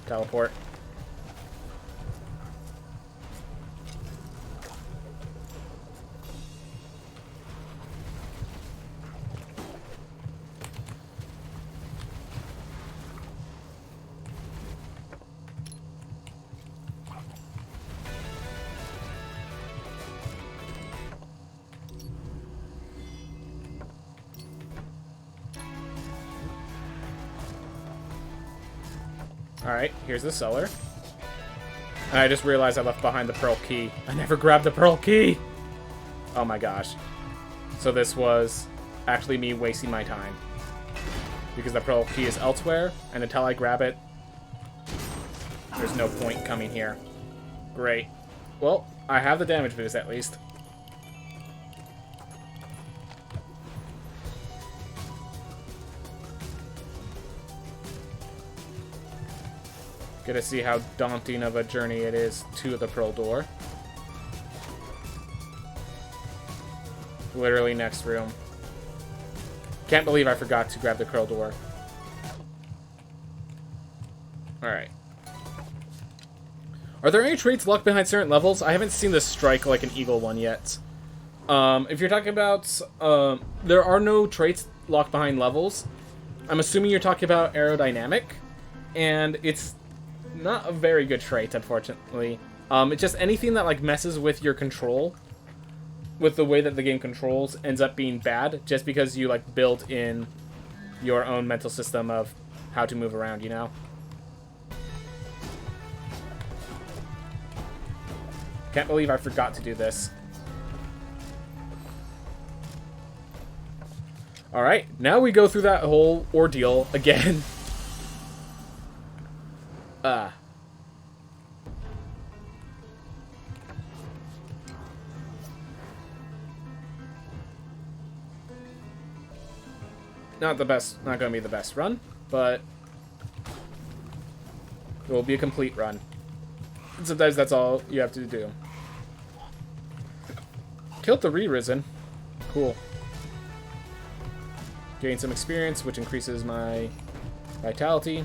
teleport. Alright, here's the cellar. And I just realized I left behind the pearl key. I never grabbed the pearl key! Oh my gosh. So this was actually me wasting my time. Because the pearl key is elsewhere, and until I grab it, there's no point coming here. Great. Well, I have the damage boost at least. Get to see how daunting of a journey it is to the pearl door. Literally next room. Can't believe I forgot to grab the pearl door. Alright. Are there any traits locked behind certain levels? I haven't seen this strike like an eagle one yet. If you're talking about... there are no traits locked behind levels. I'm assuming you're talking about aerodynamic. And it's not a very good trait, unfortunately. It's just anything that like messes with your control, with the way that the game controls, ends up being bad just because you like build in your own mental system of how to move around, you know? Can't believe I forgot to do this. Alright, now we go through that whole ordeal again. Not the best, not gonna be the best run, but it will be a complete run. And sometimes that's all you have to do. Killed the re-risen. Cool. Gain some experience, which increases my vitality.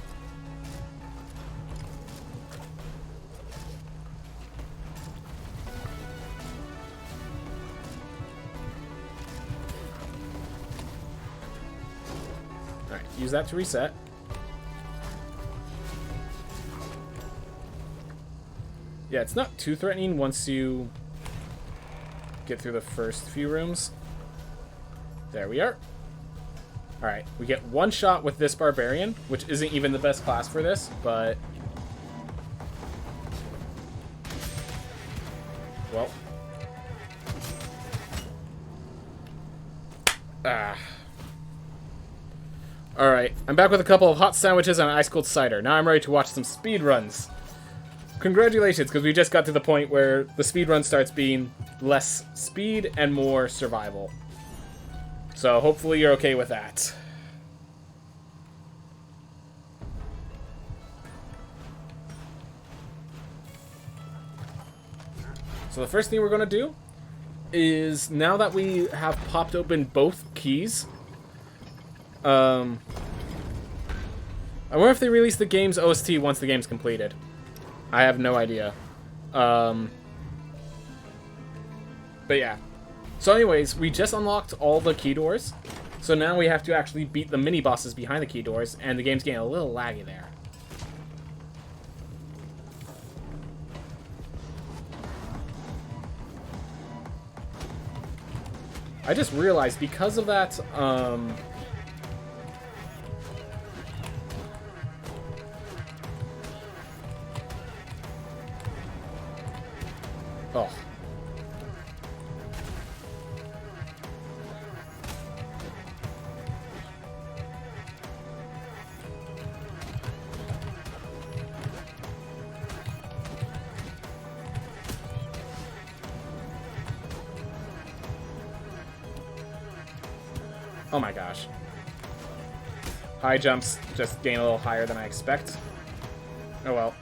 Alright, use that to reset. Yeah, it's not too threatening once you get through the first few rooms. There we are. Alright, we get one shot with this Barbarian, which isn't even the best class for this, but... well. Alright, I'm back with a couple of hot sandwiches and an ice-cold cider. Now I'm ready to watch some speedruns. Congratulations, because we just got to the point where the speedrun starts being less speed and more survival. So hopefully you're okay with that. So the first thing we're going to do is, now that we have popped open both keys, I wonder if they release the game's OST once the game's completed. I have no idea. But yeah. So anyways, we just unlocked all the key doors. So now we have to actually beat the mini-bosses behind the key doors, and the game's getting a little laggy there. I just realized, because of that, oh. Oh my gosh. High jumps just gain a little higher than I expect. Oh well.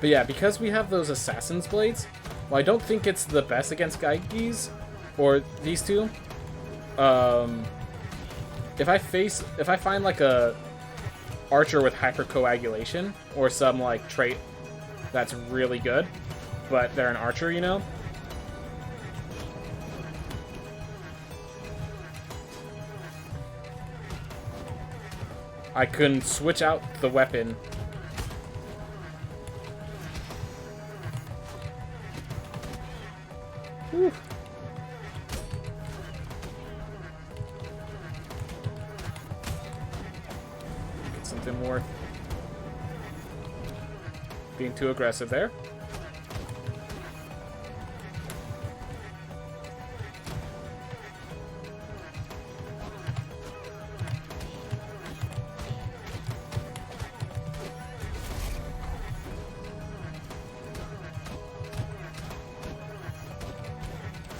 But yeah, because we have those Assassin's Blades, well, I don't think it's the best against Gaigis, or these two. If I find like a archer with hypercoagulation, or some like trait that's really good, but they're an archer, you know? I can switch out the weapon. Whew. Get something worth being too aggressive there.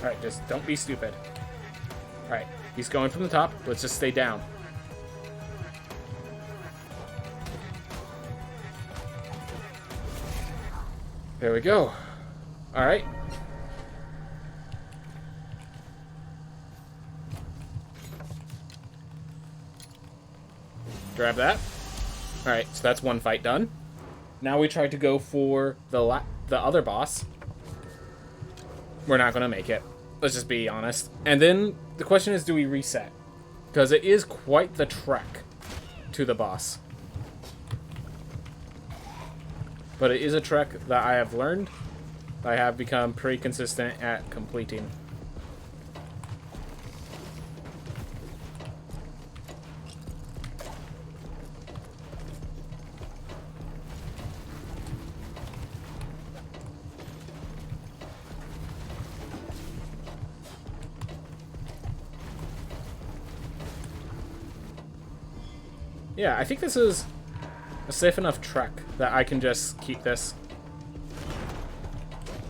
Alright, just don't be stupid. Alright, he's going from the top. Let's just stay down. There we go. Alright. Grab that. Alright, so that's one fight done. Now we try to go for the other boss. We're not going to make it. Let's just be honest. And then the question is, do we reset? Because it is quite the trek to the boss. But it is a trek that I have learned. I have become pretty consistent at completing. Yeah, I think this is a safe enough trek that I can just keep this.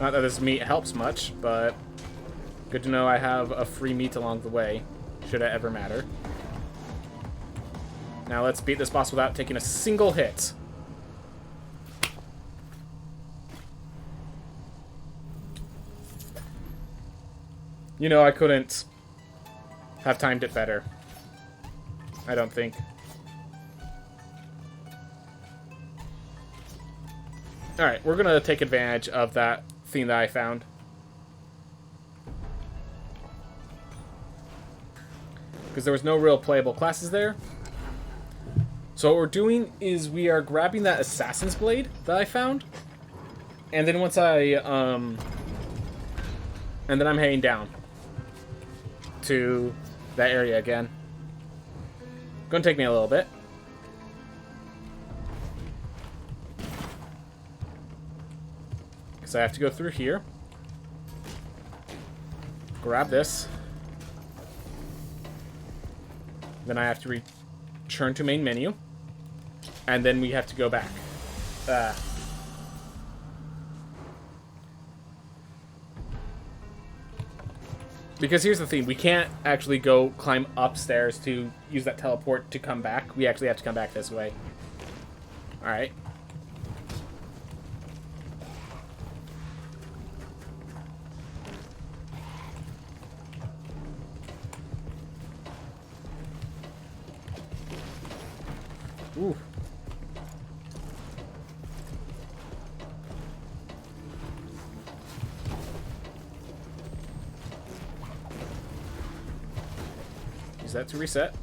Not that this meat helps much, but good to know I have a free meat along the way, should it ever matter. Now let's beat this boss without taking a single hit. You know, I couldn't have timed it better. I don't think. Alright, we're gonna take advantage of that thing that I found. Because there was no real playable classes there. So what we're doing is we are grabbing that Assassin's Blade that I found. And then once and then I'm heading down. to that area again. Gonna take me a little bit. Because I have to go through here. Grab this. Then I have to return to main menu. And then we have to go back. Because here's the thing, we can't actually go climb upstairs to use that teleport to come back. We actually have to come back this way. Alright. Ooh. Use that to reset.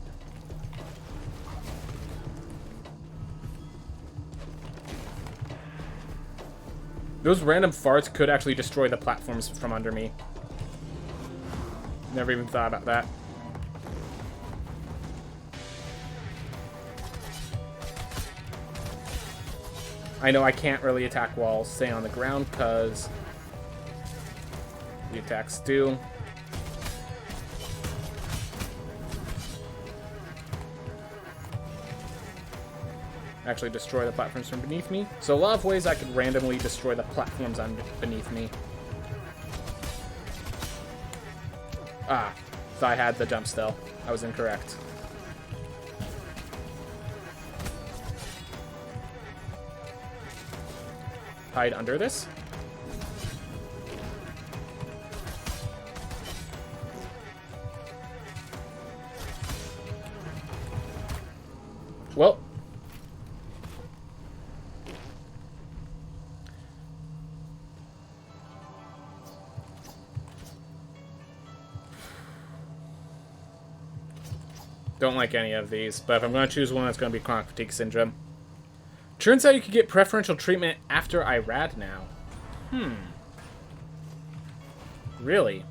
Those random farts could actually destroy the platforms from under me. Never even thought about that. I know I can't really attack while staying on the ground because the attacks do. Actually destroy the platforms from beneath me. So a lot of ways I could randomly destroy the platforms beneath me. Ah, thought I had the jump still. I was incorrect. Hide under this. Well. Don't like any of these, but if I'm going to choose one, it's going to be Chronic Fatigue Syndrome. Turns out you could get preferential treatment after IRAD now. Really?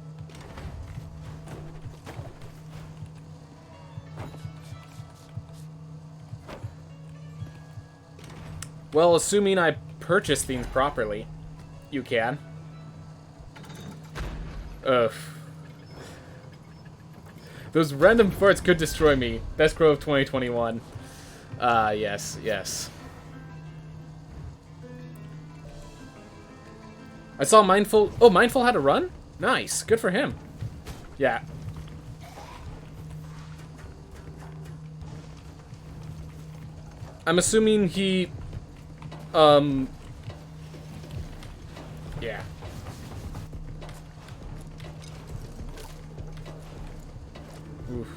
Well, assuming I purchase things properly, you can. Ugh. Those random farts could destroy me. Best Crow of 2021. Yes, yes. I saw Mindful... Oh, Mindful had a run? Nice. Good for him. Yeah. I'm assuming he... Yeah. Oof.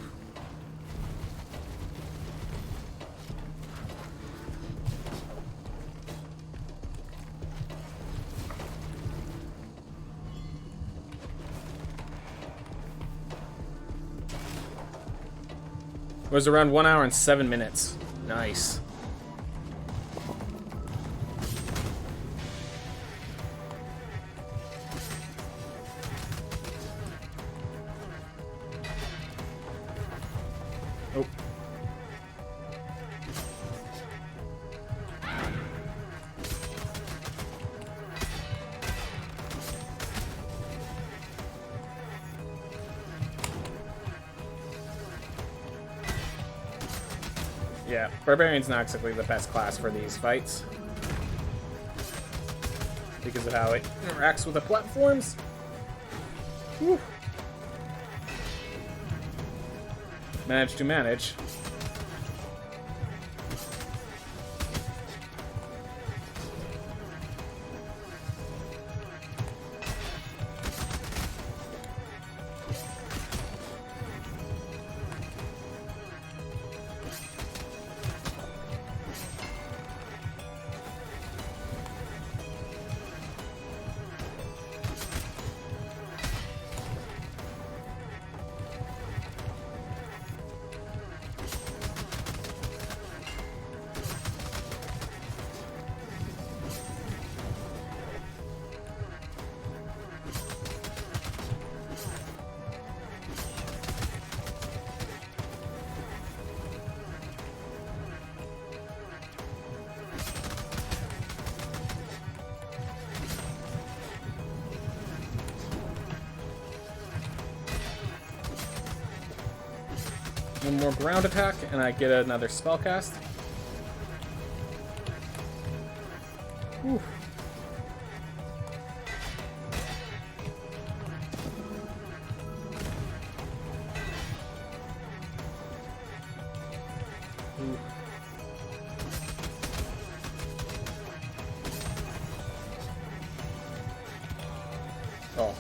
It was around 1 hour and 7 minutes. Nice. Oh. Yeah, Barbarian's not exactly the best class for these fights. Because of how it interacts with the platforms. Whew. Manage to manage. One more ground attack, and I get another spell cast. Whew. Oh.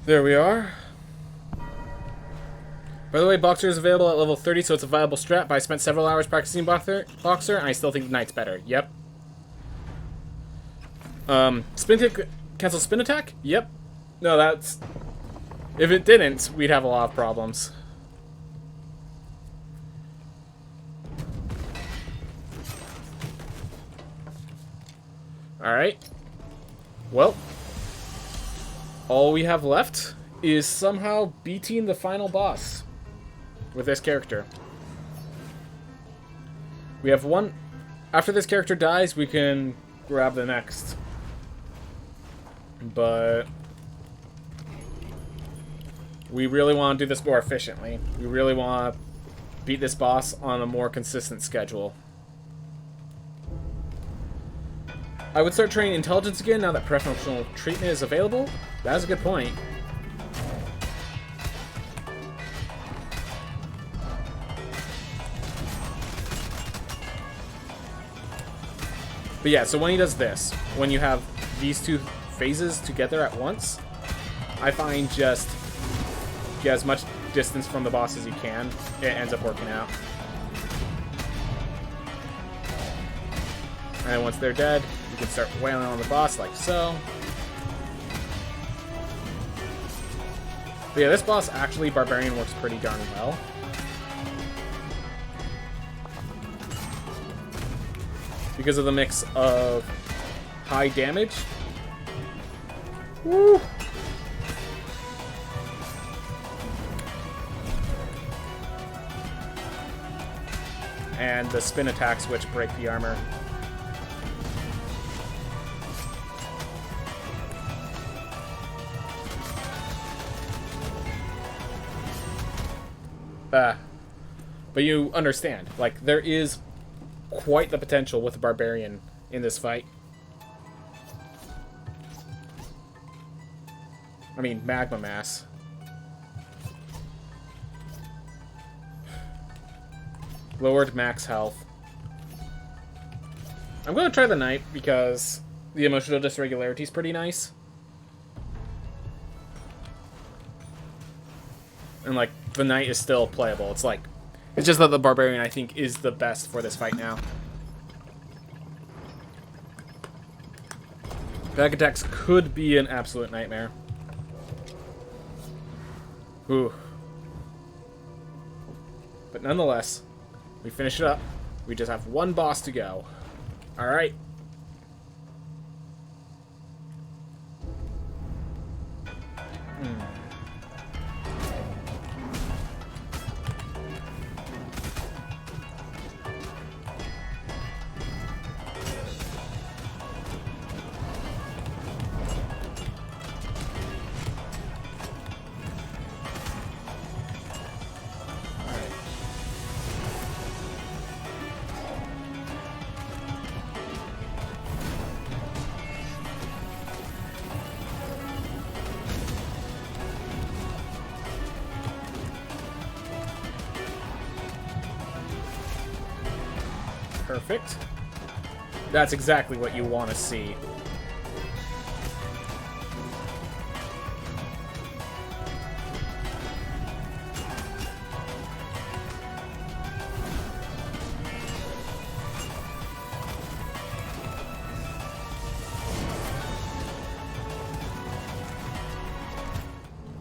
There we are. By the way, Boxer is available at level 30, so it's a viable strat, but I spent several hours practicing Boxer, and I still think the Knight's better. Yep. Spin kick, cancel spin attack? Yep. No, that's... If it didn't, we'd have a lot of problems. Alright. Well. All we have left is somehow beating the final boss with this character. We have one... After this character dies, we can grab the next. But... we really want to do this more efficiently. We really want to beat this boss on a more consistent schedule. I would start training intelligence again now that preferential treatment is available. That's a good point. But yeah, so when he does this, when you have these two phases together at once, I find just get as much distance from the boss as you can. It ends up working out. And once they're dead, you can start wailing on the boss like so. But yeah, this boss, actually, Barbarian works pretty darn well. Because of the mix of high damage. Woo! And the spin attacks which break the armor. But you understand, like, there is quite the potential with the Barbarian in this fight. I mean, magma mass. Lowered max health. I'm going to try the Knight because the emotional dysregularity is pretty nice. And, like, the Knight is still playable. It's like... It's just that the Barbarian, I think, is the best for this fight now. Back attacks could be an absolute nightmare. Ooh. But nonetheless, we finish it up. We just have one boss to go. Alright. Perfect. That's exactly what you want to see.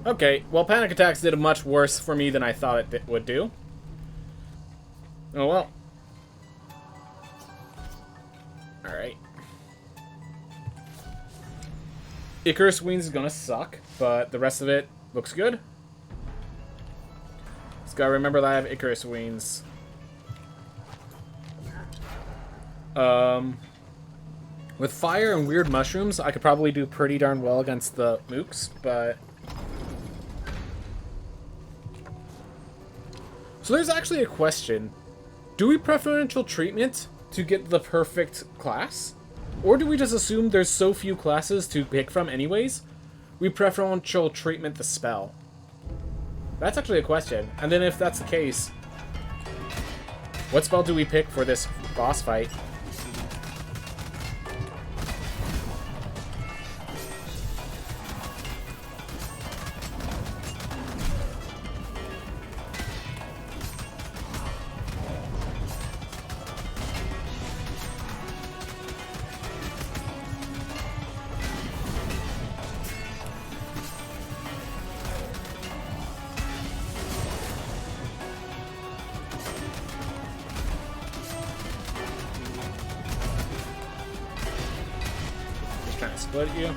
Okay, well, panic attacks did much worse for me than I thought it would do. Oh well. Alright. Icarus Wings is gonna suck, but the rest of it looks good. Just gotta remember that I have Icarus wings. With fire and weird mushrooms, I could probably do pretty darn well against the mooks, but... So there's actually a question. Do we preferential treatment to get the perfect class? Or do we just assume there's so few classes to pick from anyways? We preferential treatment the spell. That's actually a question. And then if that's the case, what spell do we pick for this boss fight? Trying to split you. There.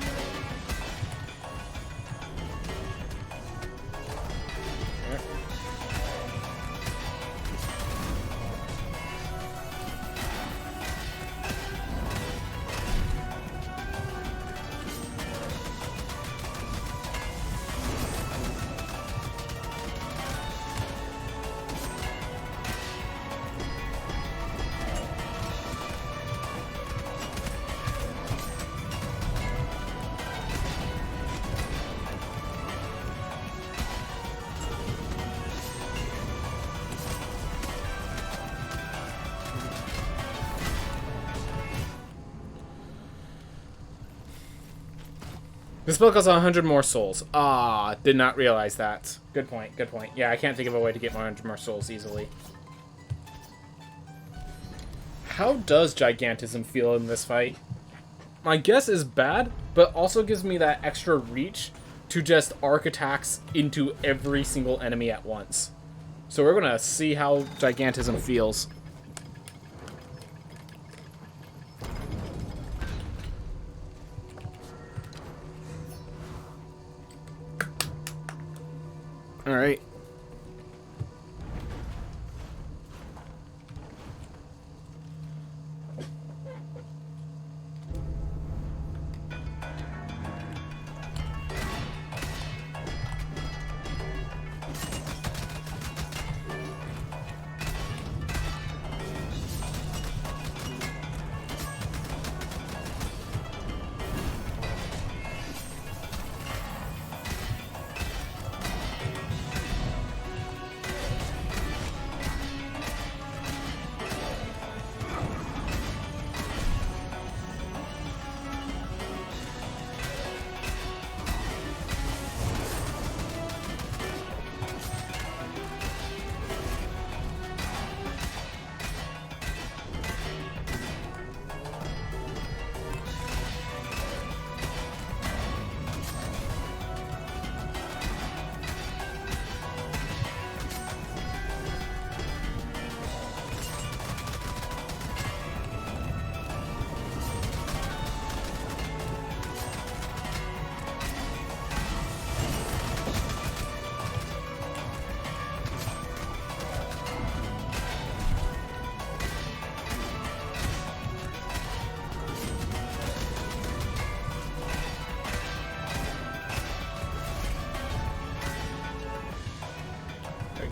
This spell costs 100 more souls. Ah, did not realize that. Good point, good point. Yeah, I can't think of a way to get 100 more souls easily. How does Gigantism feel in this fight? My guess is bad, but also gives me that extra reach to just arc attacks into every single enemy at once. So we're gonna see how Gigantism feels. All right.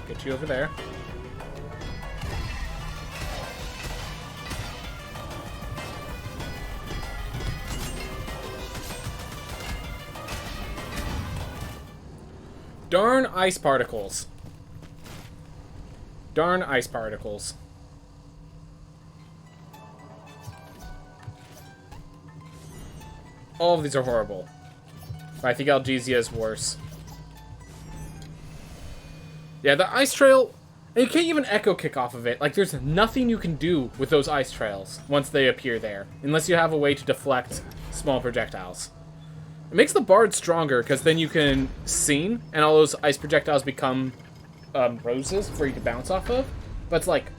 Get you over there. Darn ice particles. Darn ice particles. All of these are horrible. I think Algesia is worse. Yeah, the ice trail, and you can't even echo kick off of it. Like, there's nothing you can do with those ice trails once they appear there, unless you have a way to deflect small projectiles. It makes the bard stronger, because then you can sing, and all those ice projectiles become roses for you to bounce off of. But it's like,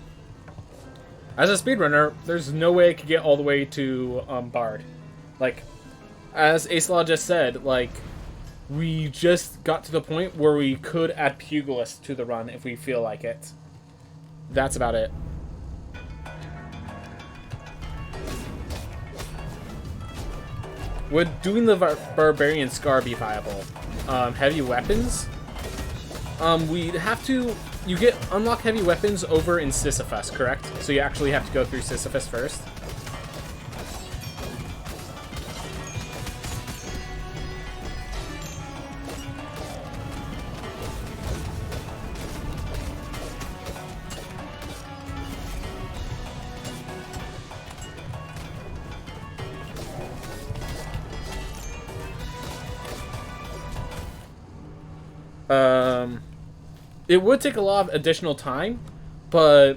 as a speedrunner, there's no way I could get all the way to bard. Like, as Ace Law just said, like, We just got to the point where we could add Pugilist to the run if we feel like it. That's about it. Would doing the Barbarian Scar be viable? Heavy weapons? We'd have to... You get unlock heavy weapons over in Sisyphus, correct? So you actually have to go through Sisyphus first. It would take a lot of additional time, but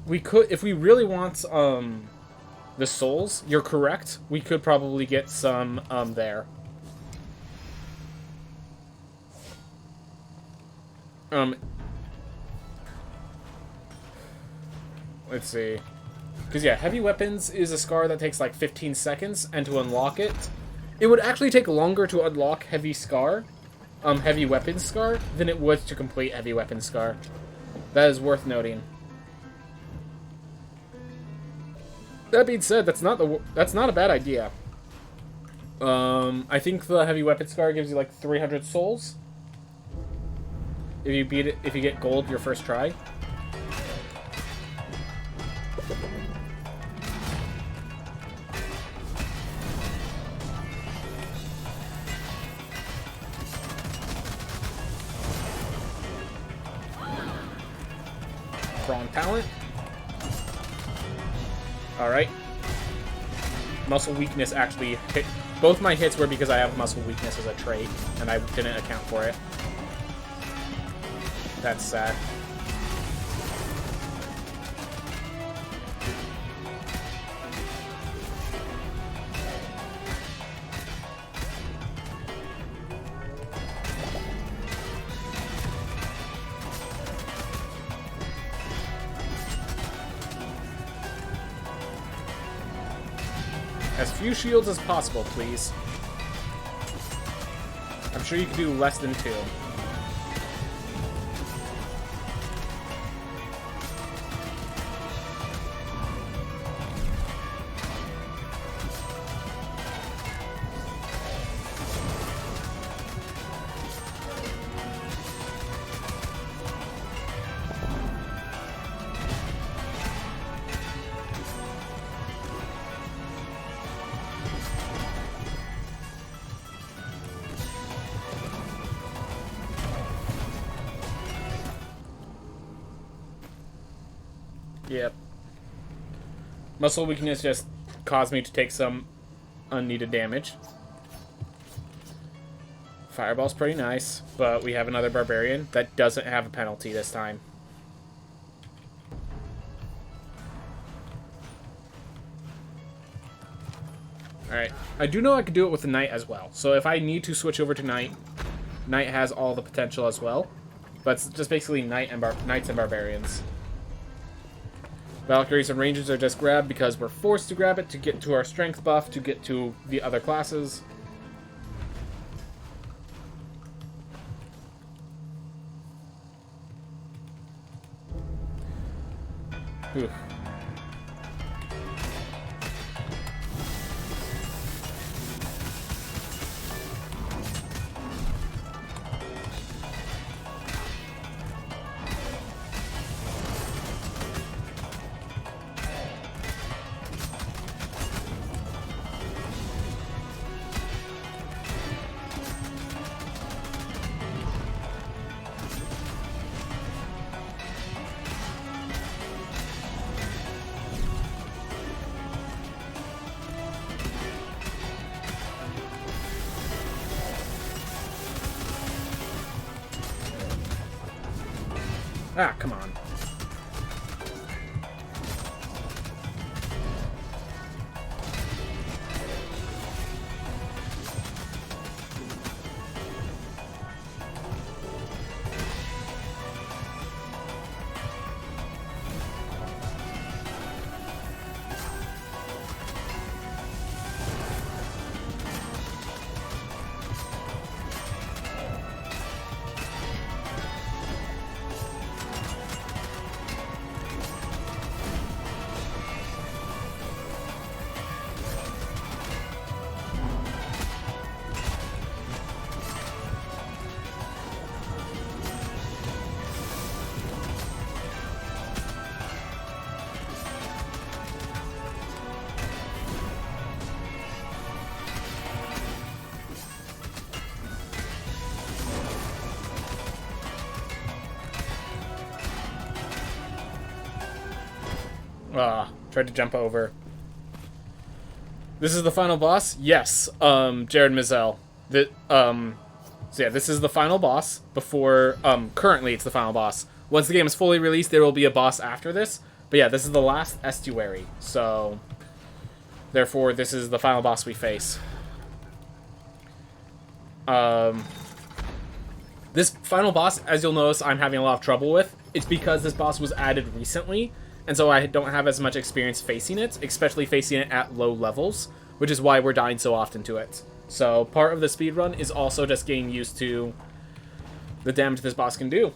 we could, if we really want the souls, you're correct, we could probably get some there. Let's see. Because yeah, heavy weapons is a scar that takes like 15 seconds, and to unlock it, it would actually take longer to unlock heavy scar. Heavy weapons scar than it would to complete heavy weapons scar. That is worth noting. That being said, that's not a bad idea. I think the heavy weapons scar gives you like 300 souls. If you beat it, if you get gold your first try. Strong talent. Alright. Muscle weakness actually hit. Both my hits were because I have muscle weakness as a trait, and I didn't account for it. That's sad. As few shields as possible, please. I'm sure you can do less than 2. Yep. Muscle weakness just caused me to take some unneeded damage. Fireball's pretty nice, but we have another Barbarian that doesn't have a penalty this time. Alright. I do know I could do it with the Knight as well. So if I need to switch over to Knight, Knight has all the potential as well. But it's just basically Knights and Barbarians. Valkyries and Rangers are just grabbed because we're forced to grab it to get to our strength buff, to get to the other classes. Oof. Ah, come on. Tried to jump over. This is the final boss? Yes. Jared Mizell. So yeah, this is the final boss before, currently it's the final boss. Once the game is fully released, there will be a boss after this. But yeah, this is the last estuary. So, therefore, this is the final boss we face. This final boss, as you'll notice, I'm having a lot of trouble with. It's because this boss was added recently, and so I don't have as much experience facing it, especially facing it at low levels, which is why we're dying so often to it. So part of the speedrun is also just getting used to the damage this boss can do.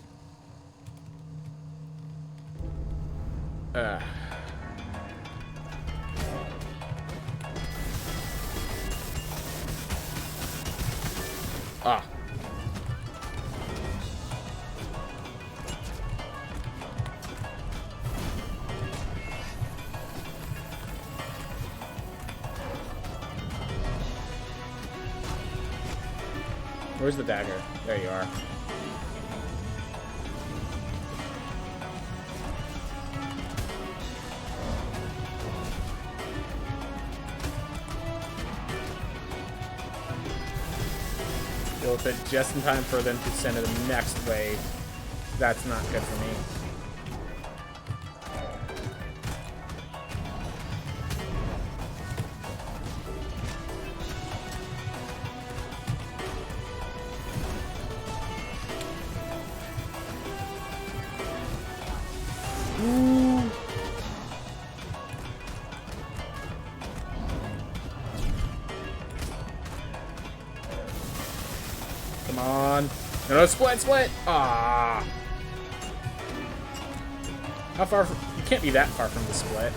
Where's the dagger? There you are. You'll fit just in time for them to send to the next wave. That's not good for me. Come on. No, split! Ah. How far from... You can't be that far from the split.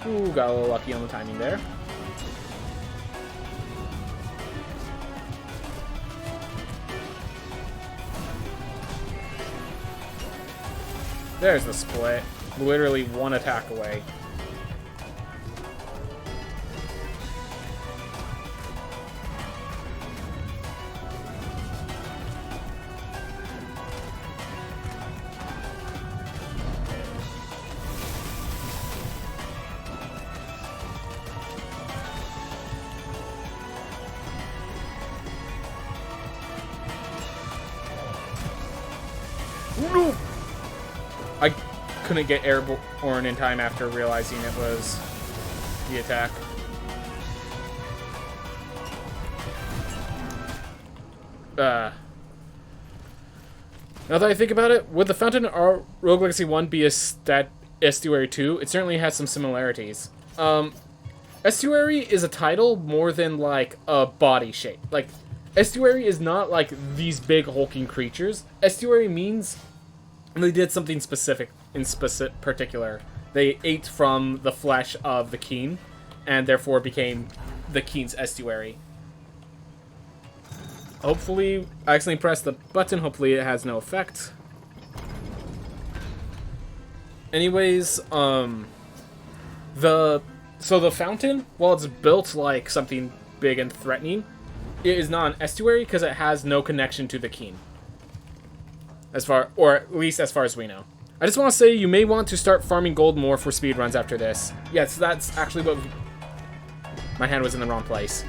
Ooh, got a little lucky on the timing there. There's the split. Literally one attack away. No! I couldn't get airborne in time after realizing it was the attack. Now that I think about it, would the Fountain or Rogue Legacy 1 be a Estuary 2? It certainly has some similarities. Estuary is a title more than, like, a body shape. Like, Estuary is not, like, these big hulking creatures. Estuary means they did something specific, in particular. They ate from the flesh of the Keen, and therefore became the Keen's Estuary. Hopefully, I accidentally pressed the button. Hopefully it has no effect. Anyways, the fountain, while it's built like something big and threatening, it is not an estuary because it has no connection to the Keen. Or at least as far as we know. I just want to say you may want to start farming gold more for speedruns after this. Yes, that's actually what... My hand was in the wrong place.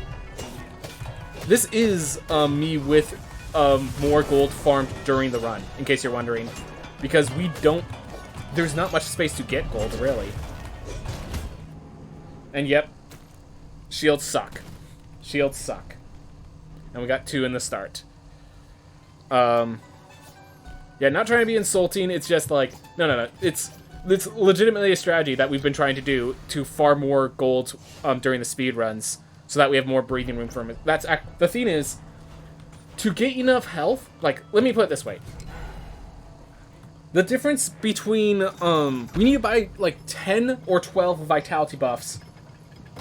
This is me with more gold farmed during the run, in case you're wondering. Because we don't... There's not much space to get gold, really. And yep, shields suck. Shields suck. And we got 2 in the start. Yeah, not trying to be insulting, it's just like... No. It's legitimately a strategy that we've been trying to do to farm more gold during the speed runs, so that we have more breathing room for it. The thing is, to get enough health... Like, let me put it this way. The difference between... we need to buy, like, 10 or 12 vitality buffs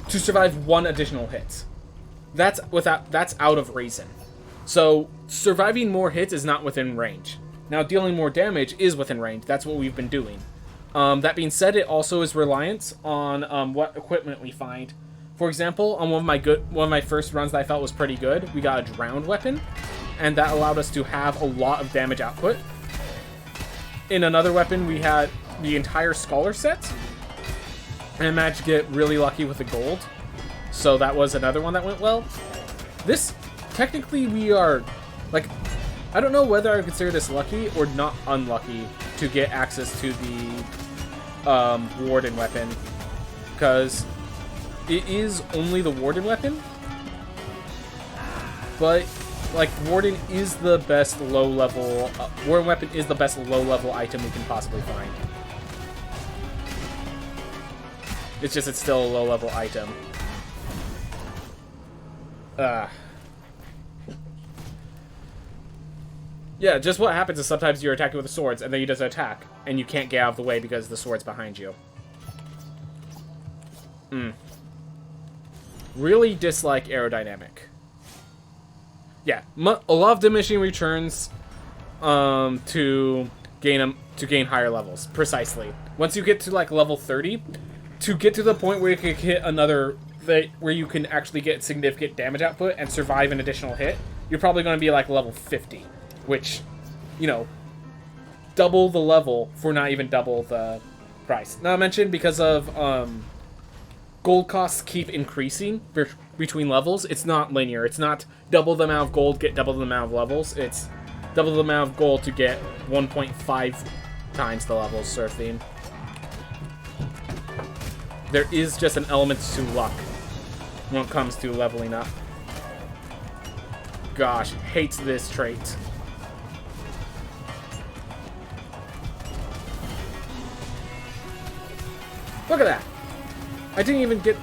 to survive 1 additional hit. That's out of reason. So, surviving more hits is not within range. Now, dealing more damage is within range. That's what we've been doing. That being said, it also is reliant on what equipment we find. For example, on one of my first runs that I felt was pretty good, we got a drowned weapon, and that allowed us to have a lot of damage output. In another weapon, we had the entire Scholar set, and I managed to get really lucky with the gold. So that was another one that went well. This, technically we are, like, I don't know whether I would consider this lucky or not unlucky to get access to the Warden weapon, because it is only the Warden weapon, but like Warden is the best low-level Warden weapon is the best low-level item we can possibly find. It's just it's still a low-level item. Yeah, just what happens is sometimes you're attacking with the swords, and then you just attack, and you can't get out of the way because the sword's behind you. Really dislike aerodynamic. Yeah, a lot of diminishing returns to gain higher levels. Precisely. Once you get to like level 30, to get to the point where you can hit another where you can actually get significant damage output and survive an additional hit, you're probably going to be like level 50, which, you know, double the level for not even double the price. Not mentioned because of gold costs keep increasing between levels. It's not linear. It's not double the amount of gold, get double the amount of levels. It's double the amount of gold to get 1.5 times the levels, sort of theme. There is just an element to luck when it comes to leveling up. Gosh, hates this trait. Look at that! I didn't even get...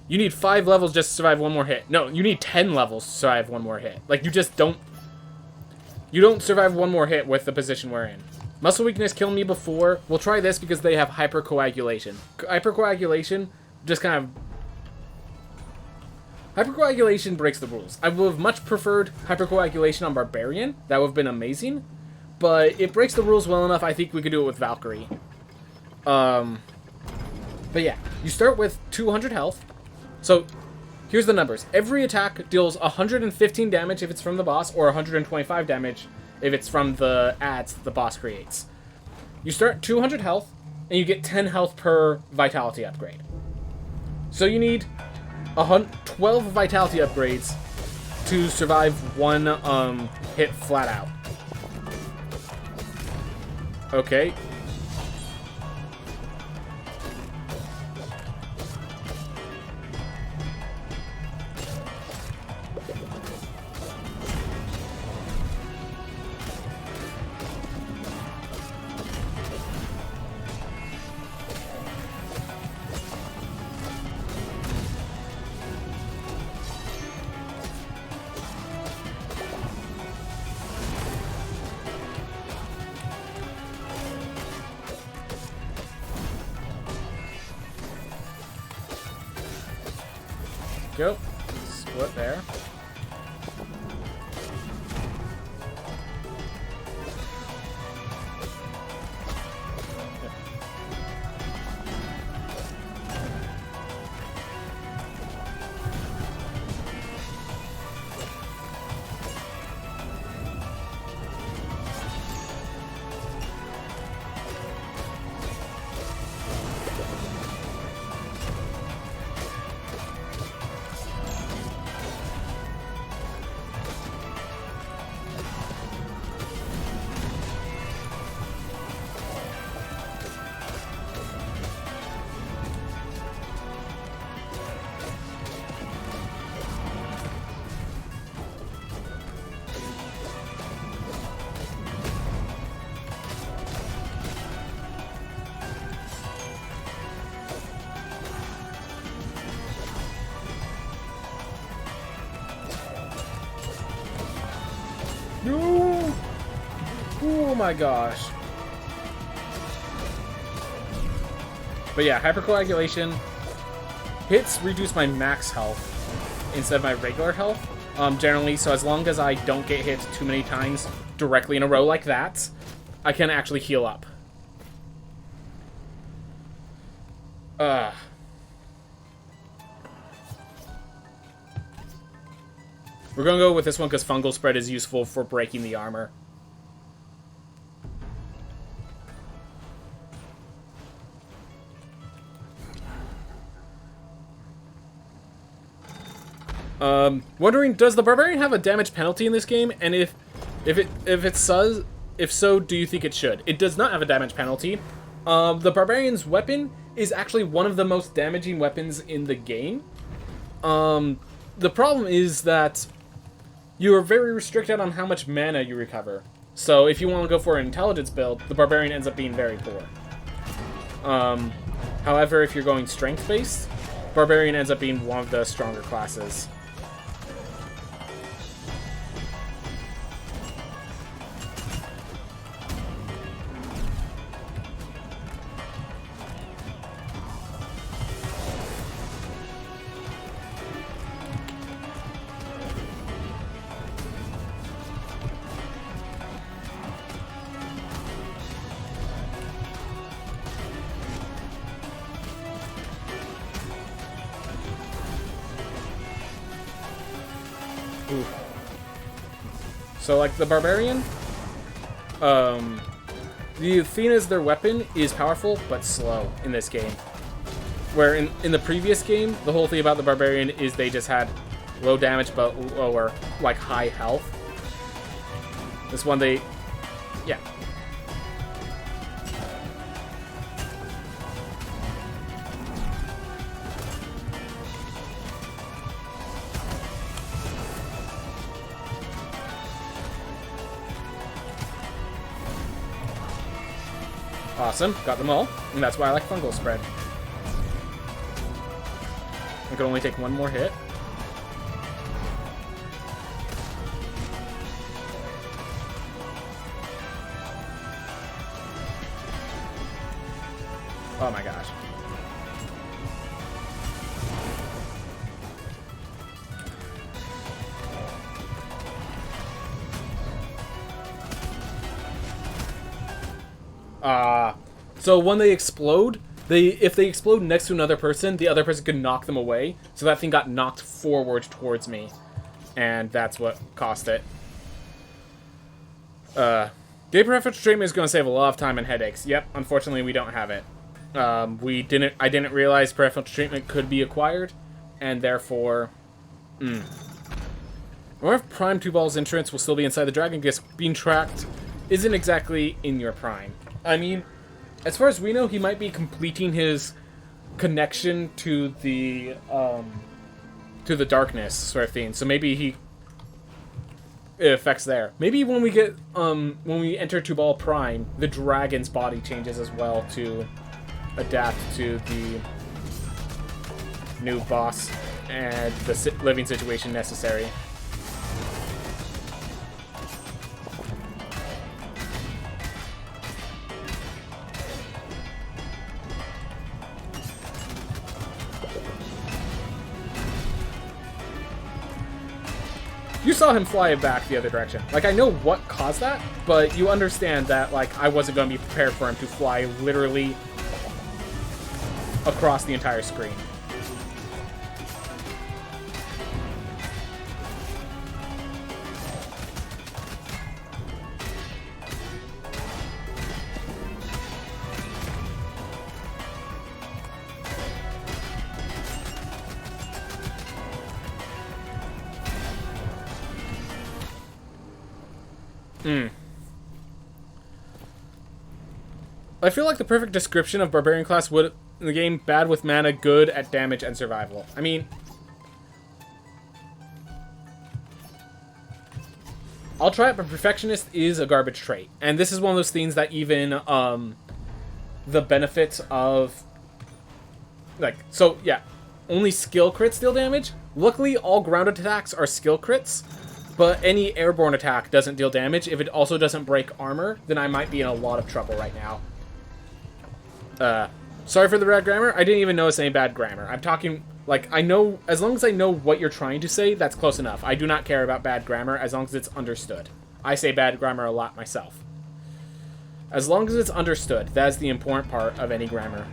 You need 5 levels just to survive one more hit. No, you need 10 levels to survive one more hit. Like, you just don't... You don't survive one more hit with the position we're in. Muscle weakness killed me before. We'll try this because they have hypercoagulation. Hypercoagulation just kind of... Hypercoagulation breaks the rules. I would have much preferred hypercoagulation on Barbarian. That would have been amazing. But it breaks the rules well enough, I think we could do it with Valkyrie. But yeah, you start with 200 health. So, here's the numbers. Every attack deals 115 damage if it's from the boss, or 125 damage if it's from the ads the boss creates. You start 200 health, and you get 10 health per vitality upgrade. So you need 12 vitality upgrades to survive one hit flat out. Okay. Go. Split there. No! Oh my gosh. But yeah, hypercoagulation hits reduce my max health instead of my regular health. Generally, so as long as I don't get hit too many times directly in a row like that, I can actually heal up. We're going to go with this one because Fungal Spread is useful for breaking the armor. Wondering, does the Barbarian have a damage penalty in this game? And if so, do you think it should? It does not have a damage penalty. The Barbarian's weapon is actually one of the most damaging weapons in the game. The problem is that you are very restricted on how much mana you recover. So if you want to go for an intelligence build, the Barbarian ends up being very poor. However, if you're going strength-based, Barbarian ends up being one of the stronger classes. So, like, the Barbarian, the Athena's their weapon is powerful, but slow in this game. Where in the previous game, the whole thing about the Barbarian is they just had low damage, but lower, like, high health. This one, yeah. Awesome, got them all, and that's why I like Fungal Spread. I can only take one more hit. Oh my gosh. So when they explode, if they explode next to another person, the other person can knock them away. So that thing got knocked forward towards me. And that's what cost it. Day preferential treatment is going to save a lot of time and headaches. Yep, unfortunately we don't have it. I didn't realize preferential treatment could be acquired. And therefore... I wonder if Prime Tubal's entrance will still be inside the dragon. I guess being tracked isn't exactly in your prime. I mean, as far as we know, he might be completing his connection to the darkness sort of thing. So maybe it affects there. Maybe when we enter Tubal Prime, the dragon's body changes as well to adapt to the new boss and the living situation necessary. You saw him fly back the other direction. Like, I know what caused that, but you understand that, like, I wasn't going to be prepared for him to fly literally across the entire screen. I feel like the perfect description of Barbarian class would in the game: bad with mana, good at damage and survival. I mean, I'll try it, but Perfectionist is a garbage trait. And this is one of those things that even the benefits of... Like, so, yeah, only skill crits deal damage. Luckily, all ground attacks are skill crits, but any airborne attack doesn't deal damage. If it also doesn't break armor, then I might be in a lot of trouble right now. Sorry for the bad grammar. I didn't even notice any bad grammar. I'm talking, like, I know, as long as I know what you're trying to say, that's close enough. I do not care about bad grammar as long as it's understood. I say bad grammar a lot myself. As long as it's understood, that is the important part of any grammar.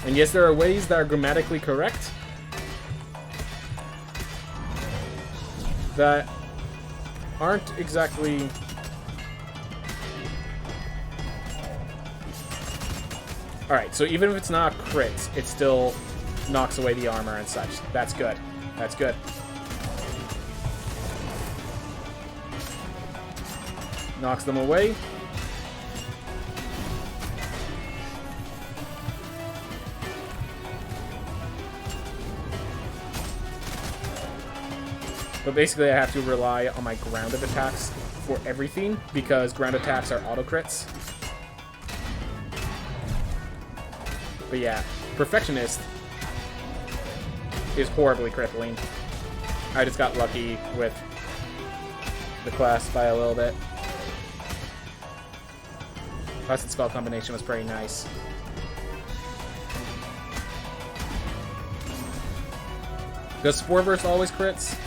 And yes, there are ways that are grammatically correct. that aren't exactly... Alright, so even if it's not a crit, it still knocks away the armor and such. That's good. That's good. Knocks them away. But basically I have to rely on my grounded attacks for everything, because ground attacks are auto crits. But yeah, Perfectionist is horribly crippling. I just got lucky with the class by a little bit. Class and spell combination was pretty nice. Does Spore Burst always crits?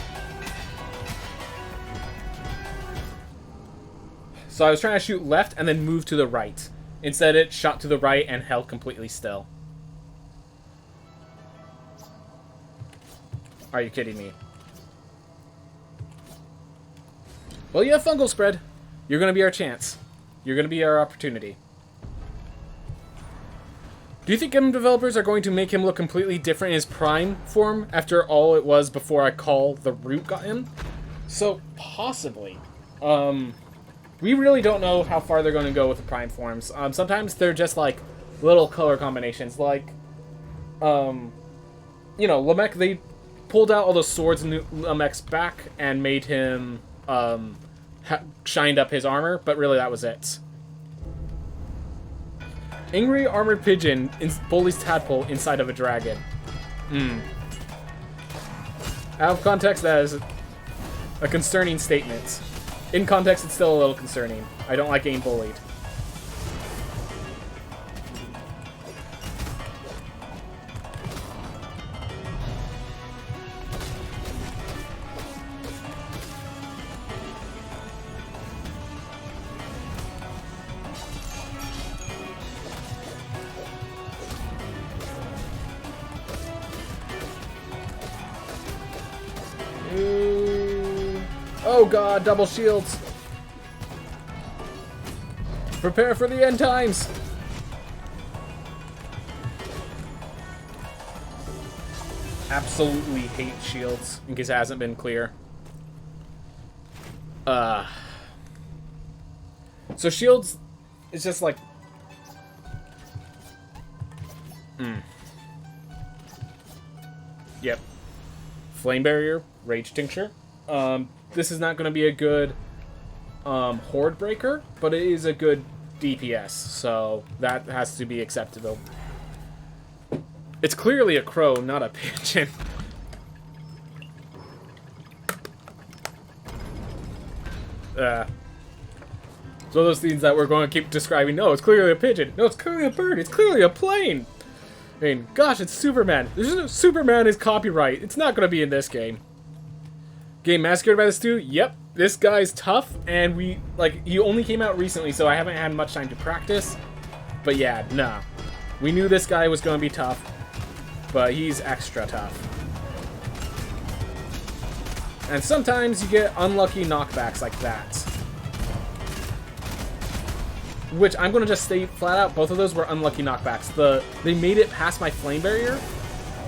So I was trying to shoot left and then move to the right. Instead it shot to the right and held completely still. Are you kidding me? Well, you have Fungal Spread. You're going to be our chance. You're going to be our opportunity. Do you think game developers are going to make him look completely different in his prime form after all it was before I call the root got him? So, possibly. We really don't know how far they're going to go with the prime forms. Sometimes they're just like little color combinations. Like, you know, Lamech, they pulled out all the swords in Lamech's back and made him, shined up his armor, but really that was it. Angry Armored Pigeon bullies Tadpole inside of a dragon. Out of context, that is a concerning statement. In context, it's still a little concerning. I don't like getting bullied. Oh god, double shields. Prepare for the end times. Absolutely hate shields, in case it hasn't been clear. So shields is just like... Yep. Flame Barrier, Rage Tincture. This is not going to be a good Horde Breaker, but it is a good DPS, so that has to be acceptable. It's clearly a crow, not a pigeon. So those things that we're going to keep describing, no, it's clearly a pigeon. No, it's clearly a bird. It's clearly a plane. I mean, gosh, it's Superman. Superman is copyright. It's not going to be in this game. Game massacred by the stew? Yep. This guy's tough, and he only came out recently, so I haven't had much time to practice. But yeah, nah. We knew this guy was going to be tough, but he's extra tough. And sometimes you get unlucky knockbacks like that. Which, I'm going to just state flat out, both of those were unlucky knockbacks. They made it past my flame barrier,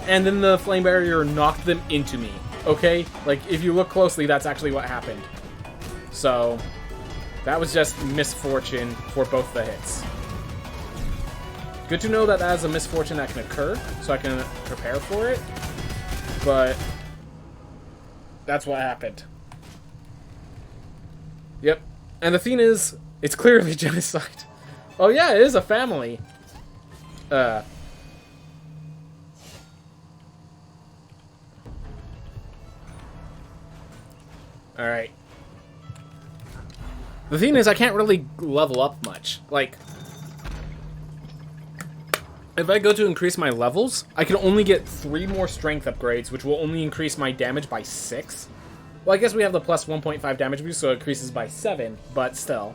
and then the flame barrier knocked them into me. Okay? Like, if you look closely, that's actually what happened. So, that was just misfortune for both the hits. Good to know that that is a misfortune that can occur, so I can prepare for it. But, that's what happened. Yep. And the thing is, it's clearly genocide. Oh yeah, it is a family. Alright. The thing is, I can't really level up much. Like, if I go to increase my levels, I can only get 3 more strength upgrades, which will only increase my damage by 6. Well, I guess we have the plus 1.5 damage boost, so it increases by 7, but still.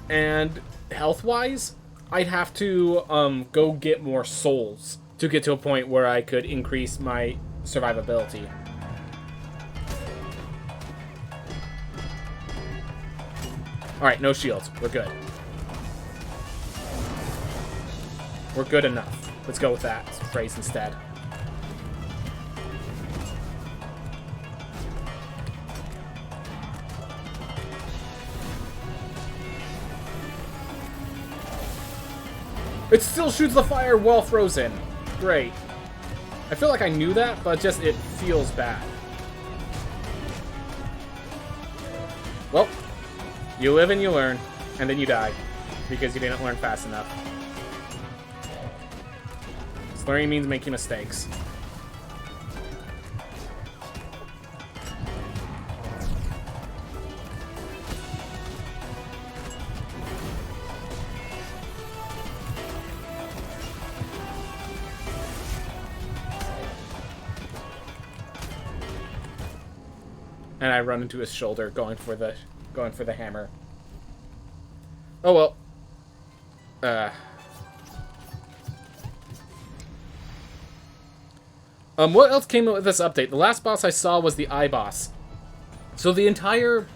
And health-wise, I'd have to go get more souls to get to a point where I could increase my survivability. Alright, no shields. We're good. We're good enough. Let's go with that phrase instead. It still shoots the fire while frozen. Great. I feel like I knew that, but just it feels bad. Well, you live and you learn, and then you die because you didn't learn fast enough. Slurring means making mistakes. And I run into his shoulder, going for the hammer. Oh well. What else came out with this update? The last boss I saw was the eye boss. So the entire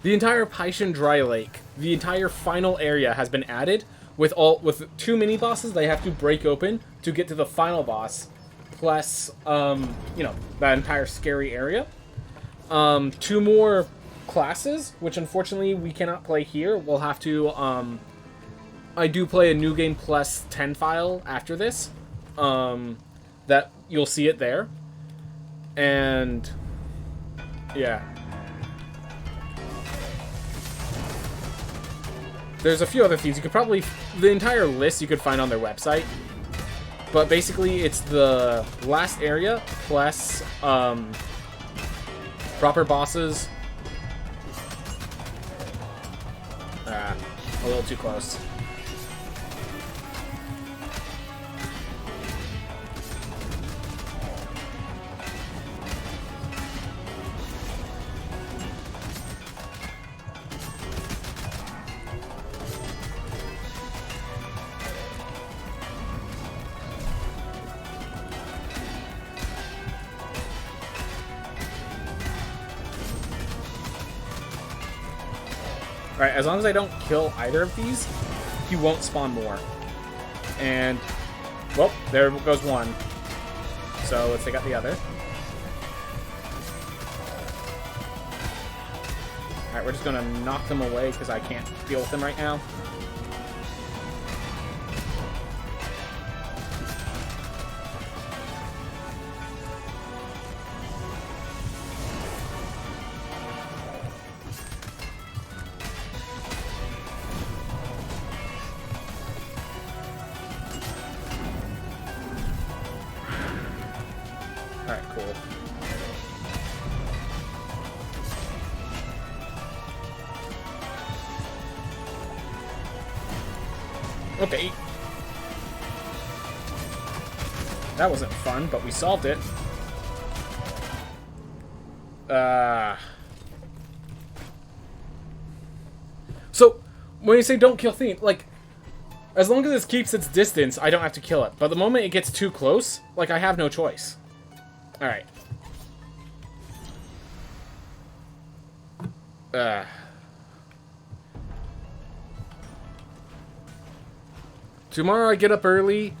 Paishan Dry Lake, the entire final area has been added with 2 mini bosses they have to break open to get to the final boss, plus that entire scary area. 2 more classes, which unfortunately we cannot play here. We'll have to, I do play a New Game Plus 10 file after this. That you'll see it there. And, yeah. There's a few other things. You could probably, the entire list you could find on their website. But basically it's the last area plus, proper bosses. A little too close. Alright, as long as I don't kill either of these, he won't spawn more. And, well, there goes one. So let's take out the other. Alright, we're just gonna knock them away because I can't deal with them right now. Alright, cool. Okay. That wasn't fun, but we solved it. So, when you say don't kill Theme, like, as long as it keeps its distance, I don't have to kill it. But the moment it gets too close, like, I have no choice. Alright. Tomorrow I get up early,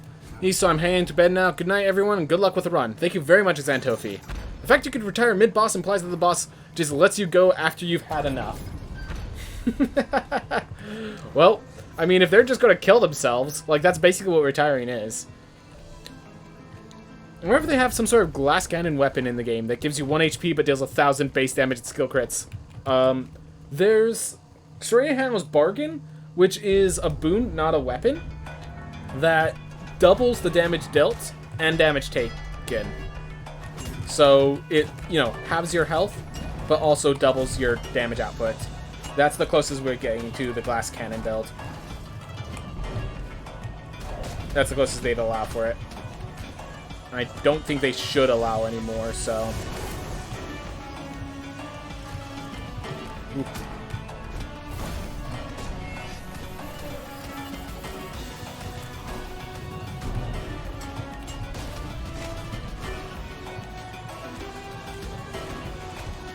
so I'm heading to bed now. Good night, everyone, and good luck with the run. Thank you very much, Xantofi. The fact you could retire mid-boss implies that the boss just lets you go after you've had enough. Well, I mean, if they're just going to kill themselves, like, that's basically what retiring is. Whenever they have some sort of glass cannon weapon in the game that gives you 1 HP but deals 1,000 base damage and skill crits, there's Shreya Hanno's Bargain, which is a boon, not a weapon, that doubles the damage dealt and damage taken. So it, halves your health, but also doubles your damage output. That's the closest we're getting to the glass cannon build. That's the closest they'd allow for it. I don't think they should allow anymore, so... Ooh.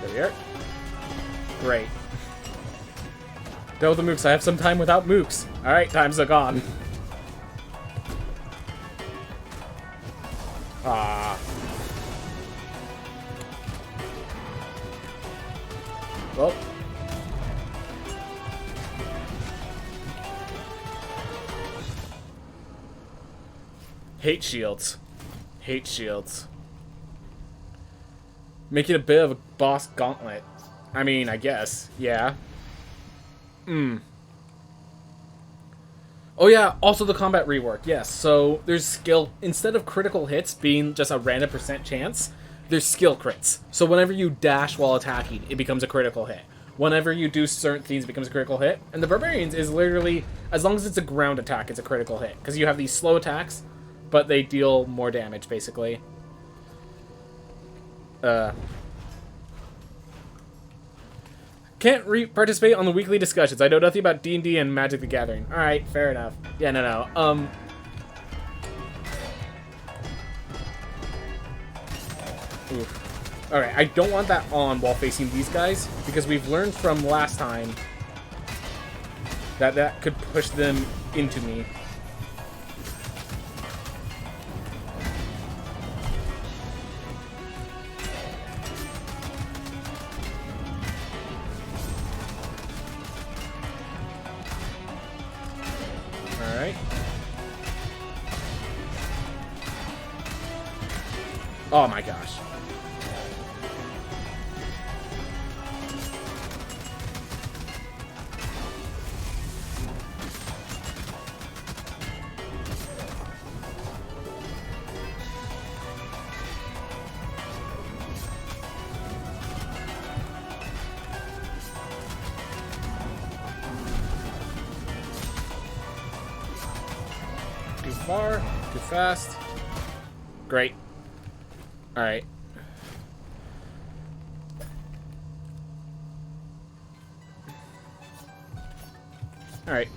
There we are. Great. Deal with the mooks. I have some time without mooks. Alright, time's gone. Ah. Well. Hate shields. Hate shields. Make it a bit of a boss gauntlet. I mean, I guess. Yeah. Oh yeah, also the combat rework. Yes, so there's skill. Instead of critical hits being just a random % chance, there's skill crits. So whenever you dash while attacking, it becomes a critical hit. Whenever you do certain things, it becomes a critical hit. And the Barbarians is literally, as long as it's a ground attack, it's a critical hit. Because you have these slow attacks, but they deal more damage, basically. Can't participate on the weekly discussions. I know nothing about D&D and Magic the Gathering. Alright, fair enough. Yeah, no. Oof. Alright, I don't want that on while facing these guys, because we've learned from last time that that could push them into me. Alright. Oh my gosh. Too far, too fast. Great. Alright. Alright.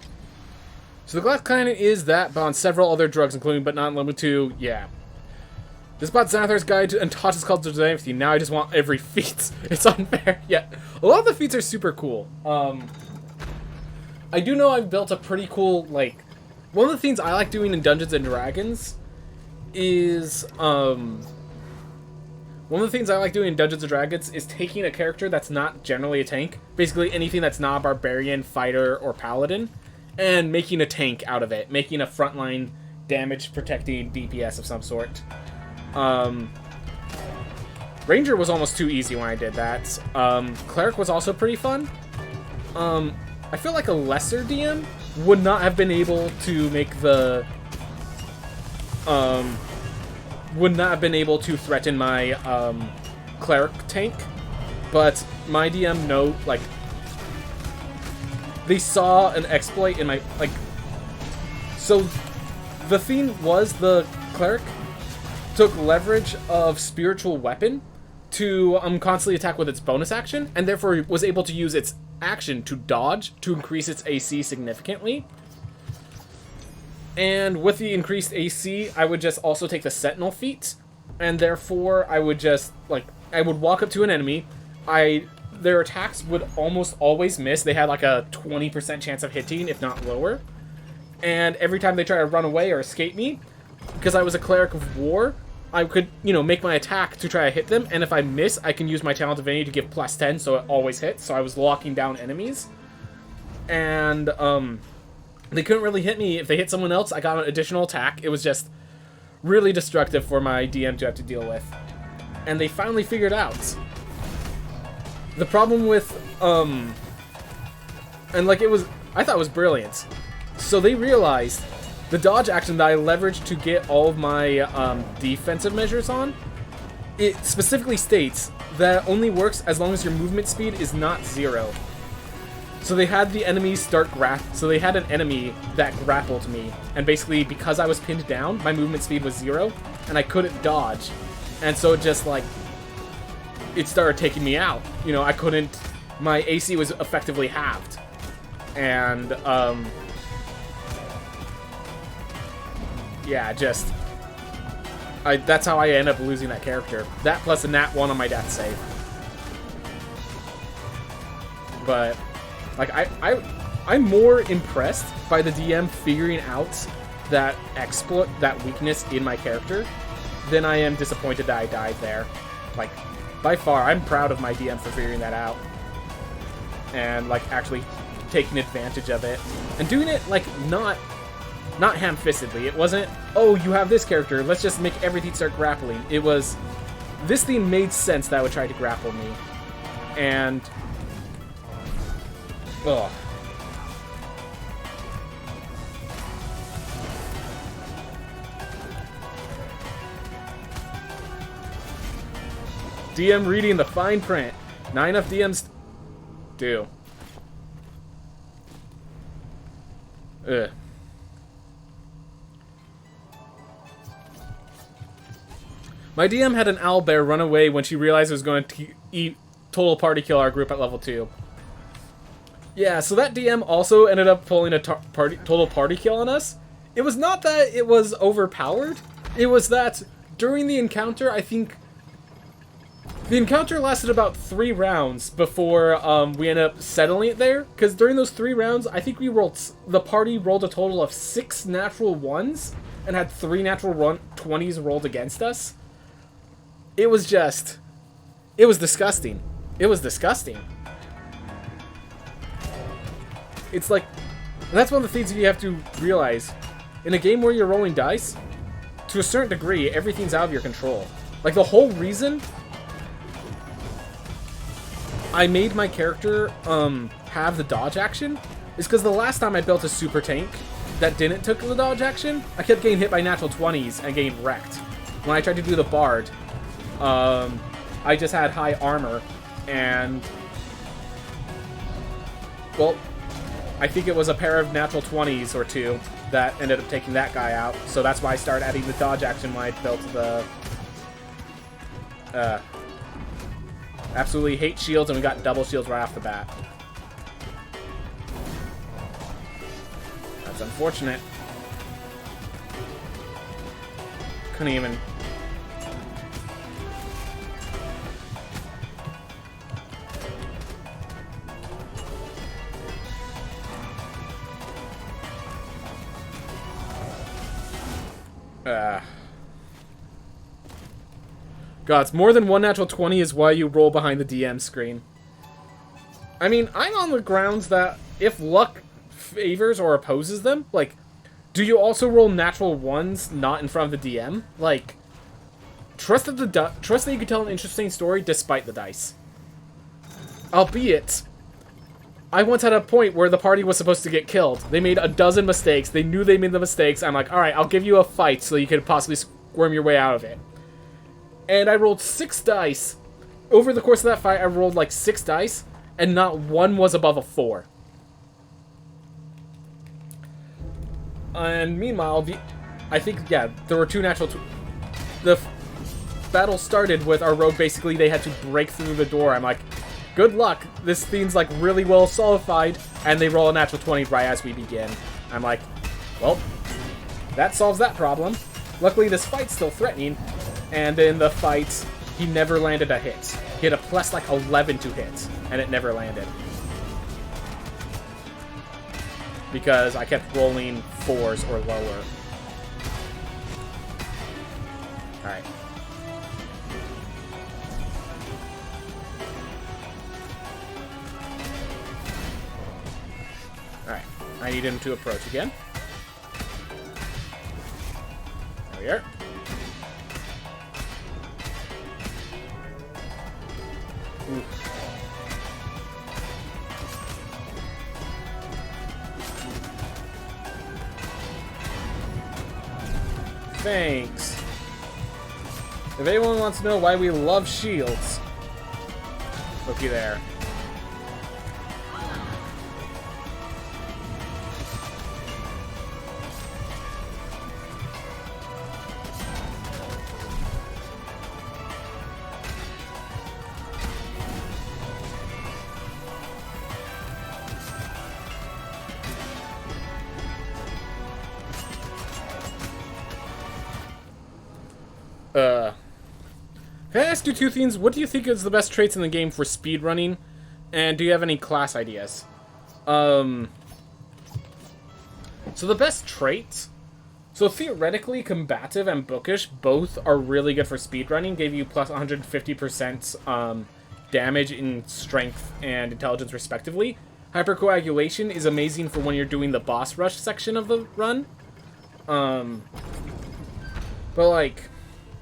So the glass cannon is that, but on several other drugs, including but not limited to, yeah. This bot Xanathar's guide to Untouched Culture Dynasty. Now I just want every feat. It's unfair. Yeah. A lot of the feats are super cool. I do know I've built a pretty cool, like, one of the things I like doing in Dungeons and Dragons is, one of the things I like doing in Dungeons & Dragons is taking a character that's not generally a tank, basically anything that's not a barbarian, fighter, or paladin, and making a tank out of it, making a frontline damage-protecting DPS of some sort. Ranger was almost too easy when I did that. Cleric was also pretty fun. I feel like a lesser DM would not have been able to make the... would not have been able to threaten my cleric tank, but my DM they saw an exploit in my, so the thing was the cleric took leverage of spiritual weapon to constantly attack with its bonus action, and therefore was able to use its action to dodge to increase its AC significantly. And with the increased AC, I would just also take the Sentinel feat, and therefore I would just, I would walk up to an enemy, their attacks would almost always miss. They had like a 20% chance of hitting, if not lower. And every time they try to run away or escape me, because I was a Cleric of War, I could, make my attack to try to hit them, and if I miss, I can use my Talent Divinity to give plus 10, so it always hits, so I was locking down enemies. And, they couldn't really hit me. If they hit someone else, I got an additional attack. It was just really destructive for my DM to have to deal with. And they finally figured out. The problem with, I thought it was brilliant. So they realized the dodge action that I leveraged to get all of my defensive measures on, it specifically states that it only works as long as your movement speed is not 0. So they had the enemies so they had an enemy that grappled me, and basically because I was pinned down, my movement speed was 0, and I couldn't dodge, and so it just it started taking me out. I couldn't, my AC was effectively halved, and yeah, that's how I ended up losing that character. That plus a nat 1 on my death save. But I'm more impressed by the DM figuring out that that weakness in my character, than I am disappointed that I died there. Like, by far, I'm proud of my DM for figuring that out. And, like, actually taking advantage of it. And doing it, like, not ham-fistedly. It wasn't, oh, you have this character, let's just make everything start grappling. It was, this thing made sense that would try to grapple me. And... ugh. DM reading the fine print. Not enough DMs do. Ugh. My DM had an owlbear run away when she realized it was going to eat total party kill our group at level 2. Yeah, so that DM also ended up pulling a total party kill on us. It was not that it was overpowered. It was that during the encounter, I think... the encounter lasted about 3 rounds before we ended up settling it there. Because during those 3 rounds, I think the party rolled a total of 6 natural 1s and had 3 natural 20s rolled against us. It was just... it was disgusting. It was disgusting. It's like... and that's one of the things you have to realize. In a game where you're rolling dice, to a certain degree, everything's out of your control. Like, the whole reason I made my character have the dodge action is because the last time I built a super tank that didn't take the dodge action, I kept getting hit by natural 20s and getting wrecked. When I tried to do the bard, I just had high armor, and, well, I think it was a pair of natural 20s or 2 that ended up taking that guy out, so that's why I started adding the dodge action when I built the... absolutely hate shields, and we got double shields right off the bat. That's unfortunate. Couldn't even... God, it's more than 1 natural 20 is why you roll behind the DM screen. I mean, I'm on the grounds that if luck favors or opposes them, like, do you also roll natural 1s not in front of the DM? Like, trust that you can tell an interesting story despite the dice. Albeit, I once had a point where the party was supposed to get killed. They made a dozen mistakes. They knew they made the mistakes. I'm like, alright, I'll give you a fight so you can possibly squirm your way out of it. And I rolled 6 dice. Over the course of that fight, I rolled like 6 dice, and not one was above a 4. And meanwhile, I think, yeah, there were 2 natural... the battle started with our rogue, basically, they had to break through the door. I'm like, good luck. This thing's like really well solidified, and they roll a natural 20 right as we begin. I'm like, well, that solves that problem. Luckily, this fight's still threatening. And in the fight, he never landed a hit. He had a plus like 11 to hit, and it never landed. Because I kept rolling 4s or lower. Alright. Alright. I need him to approach again. There we are. Ooh. Thanks. If anyone wants to know why we love shields, looky there. Can I ask you 2 things? What do you think is the best traits in the game for speedrunning? And do you have any class ideas? So the best traits... So theoretically, combative and bookish both are really good for speedrunning. Gave you plus 150% damage in strength and intelligence respectively. Hypercoagulation is amazing for when you're doing the boss rush section of the run. But like,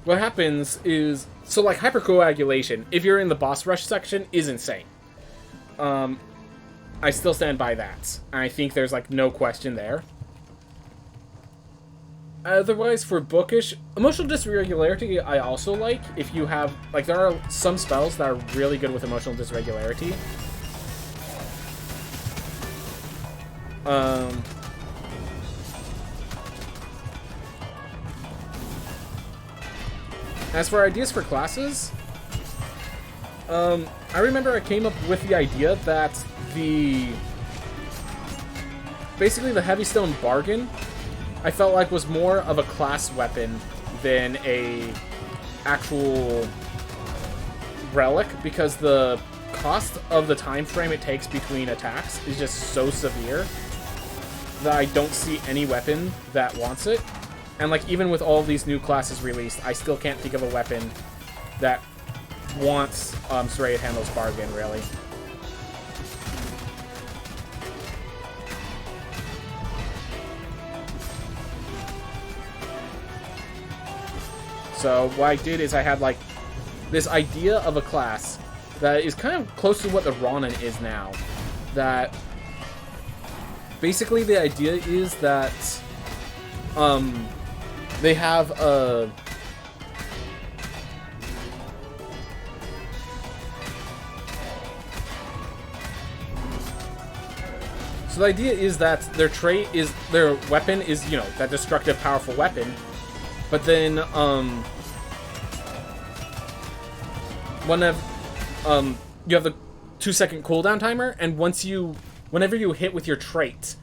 what happens is... So like hypercoagulation, if you're in the boss rush section, is insane. I still stand by that. I think there's like no question there. Otherwise, for bookish, emotional dysregularity I also like. If you have, like, there are some spells that are really good with emotional dysregularity. As for ideas for classes, I remember I came up with the idea that basically the Heavy Stone Bargain, I felt like was more of a class weapon than a actual relic, because the cost of the time frame it takes between attacks is just so severe that I don't see any weapon that wants it. And like, even with all these new classes released, I still can't think of a weapon that wants Serrated Handle's Bargain, really. So what I did is I had like this idea of a class that is kind of close to what the Ronin is now. That basically the idea is that they have a... So the idea is that their trait is, their weapon is, you know, that destructive, powerful weapon. But then, you have the 2-second cooldown timer, and whenever you hit with your trait,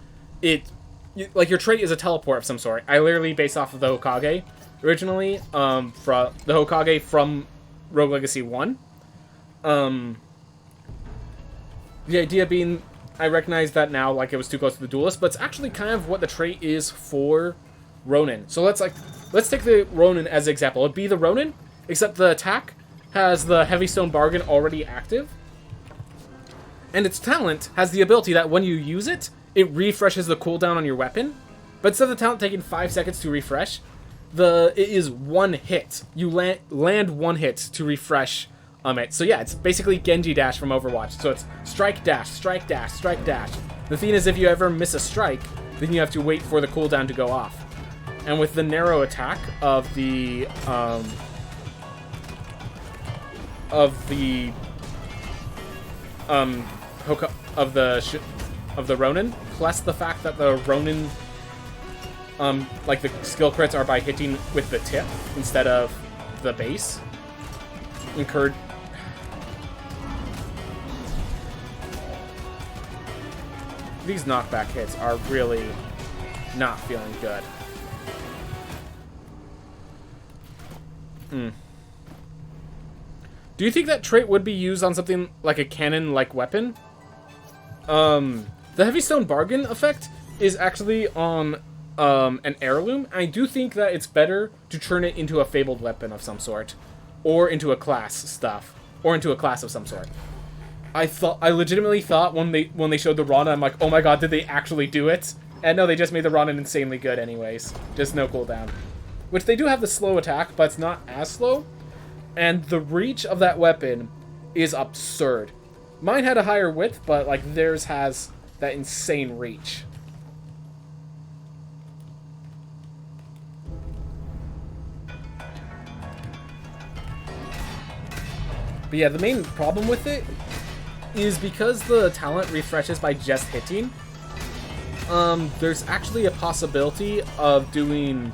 like, your trait is a teleport of some sort. I literally based off of the Hokage originally, from the Hokage from Rogue Legacy 1. The idea being, I recognize that now, like, it was too close to the Duelist, but it's actually kind of what the trait is for Ronin. So let's take the Ronin as an example. It'd be the Ronin, except the attack has the Heavy Stone Bargain already active, and its talent has the ability that when you use it, it refreshes the cooldown on your weapon. But instead of the talent taking 5 seconds to refresh, it is one hit. You land one hit to refresh it. So yeah, it's basically Genji Dash from Overwatch. So it's strike dash, strike dash, strike dash. The thing is, if you ever miss a strike, then you have to wait for the cooldown to go off. And with the narrow attack of the Ronin, plus the fact that the Ronin, like, the skill crits are by hitting with the tip instead of the base, these knockback hits are really not feeling good. Do you think that trait would be used on something like a cannon-like weapon? The Heavy Stone Bargain effect is actually on an heirloom. I do think that it's better to turn it into a fabled weapon of some sort, or into a class of some sort. I legitimately thought when they showed the Ronin, I'm like, oh my god, did they actually do it? And no, they just made the Ronin insanely good anyways. Just no cooldown. Which they do have the slow attack, but it's not as slow. And the reach of that weapon is absurd. Mine had a higher width, but like theirs has that insane reach. But yeah, the main problem with it is because the talent refreshes by just hitting, there's actually a possibility of doing...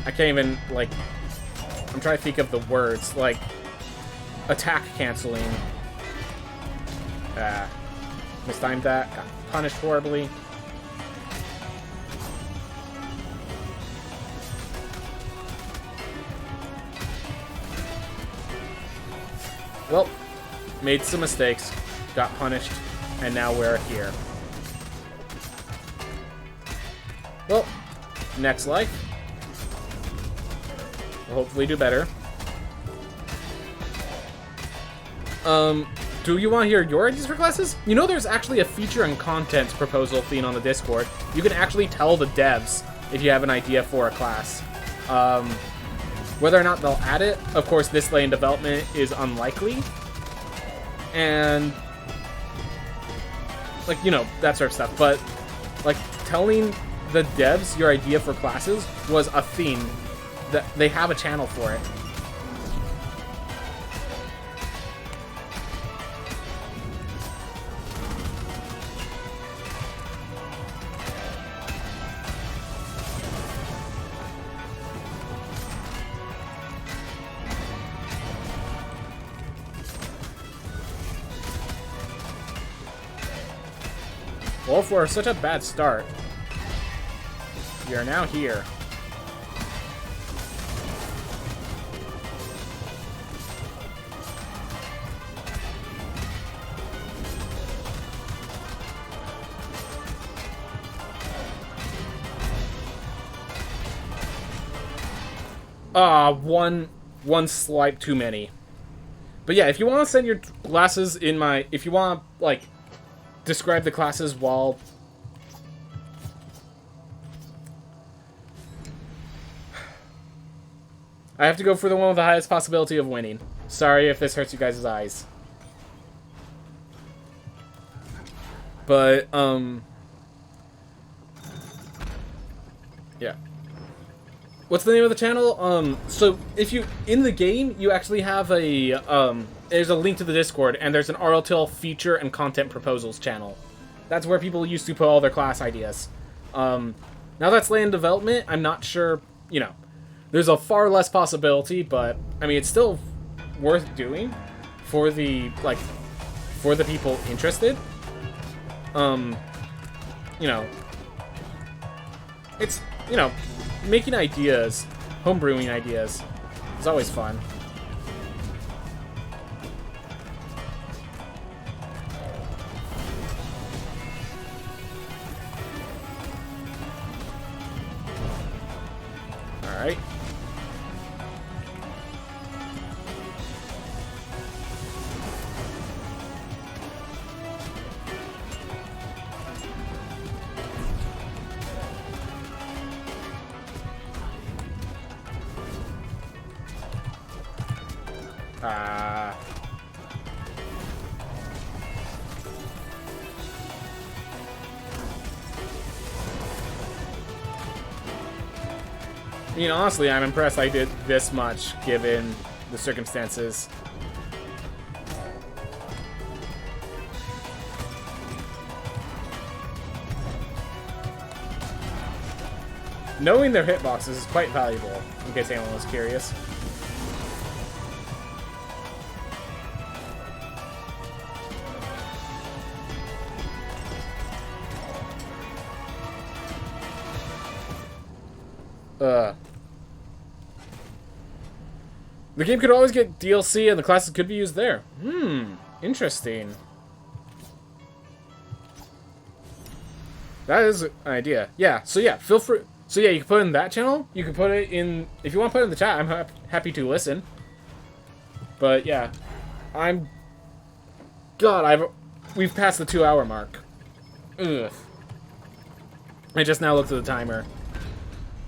I can't even, like... I'm trying to think of the words, like... attack canceling. Mistimed that. Got punished horribly. Well, made some mistakes, got punished, and now we're here. Well, next life. We'll hopefully do better. Do you want to hear your ideas for classes? You know there's actually a feature and content proposal thing on the Discord. You can actually tell the devs if you have an idea for a class. Whether or not they'll add it, of course, this late in development is unlikely. And, like, you know, that sort of stuff. But, like, telling the devs your idea for classes was a thing. That they have a channel for it. Well, for such a bad start, we are now here. One swipe too many. But yeah, if you want to send your classes in my... If you want to, like, describe the classes while... I have to go for the one with the highest possibility of winning. Sorry if this hurts you guys' eyes. But, yeah. What's the name of the channel? So if you, in the game, you actually have a, there's a link to the Discord, and there's an RLTL feature and content proposals channel. That's where people used to put all their class ideas. Now that's late in development, I'm not sure, you know, there's a far less possibility, but, I mean, it's still worth doing for the, like, for the people interested. You know, it's, you know, making ideas, homebrewing ideas, is always fun. Alright. I mean, honestly, I'm impressed I did this much, given the circumstances. Knowing their hitboxes is quite valuable, in case anyone was curious. The game could always get DLC and the classes could be used there. Interesting. That is an idea. Yeah, so yeah, feel free. So yeah, you can put it in that channel. You can put it in, if you want to put it in the chat, I'm happy to listen. But yeah, we've passed the 2-hour mark. Ugh. I just now looked at the timer.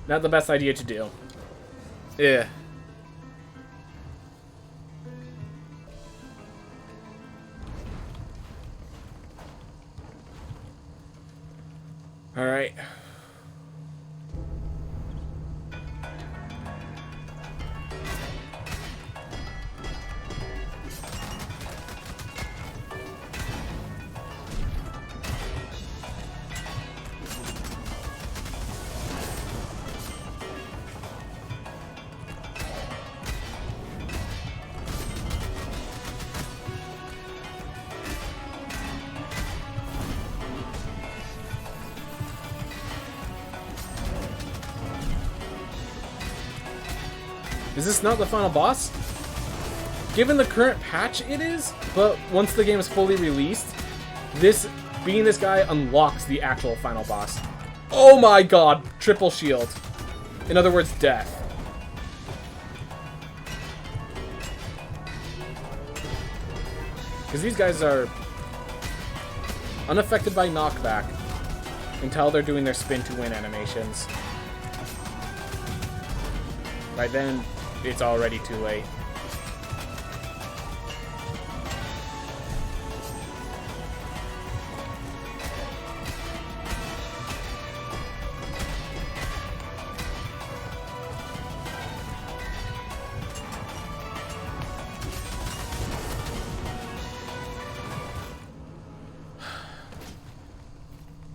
Not the best idea to do. Yeah. All right. Is this not the final boss? Given the current patch, it is, but once the game is fully released, this guy unlocks the actual final boss. Oh my god, triple shield. In other words, death. Because these guys are unaffected by knockback until they're doing their spin to win animations. By then, it's already too late.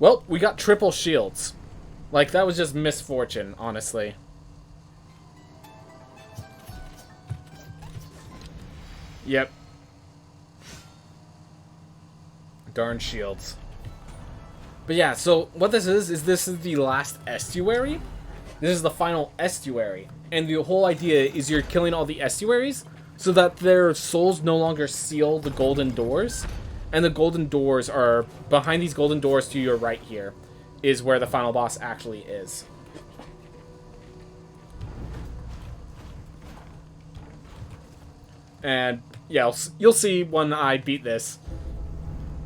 Well, we got triple shields. Like, that was just misfortune, honestly. Yep. Darn shields. But yeah, so what this is this is the last estuary. This is the final estuary. And the whole idea is you're killing all the estuaries so that their souls no longer seal the golden doors. And the golden doors are behind these golden doors to your right here is where the final boss actually is. And yeah, you'll see when I beat this.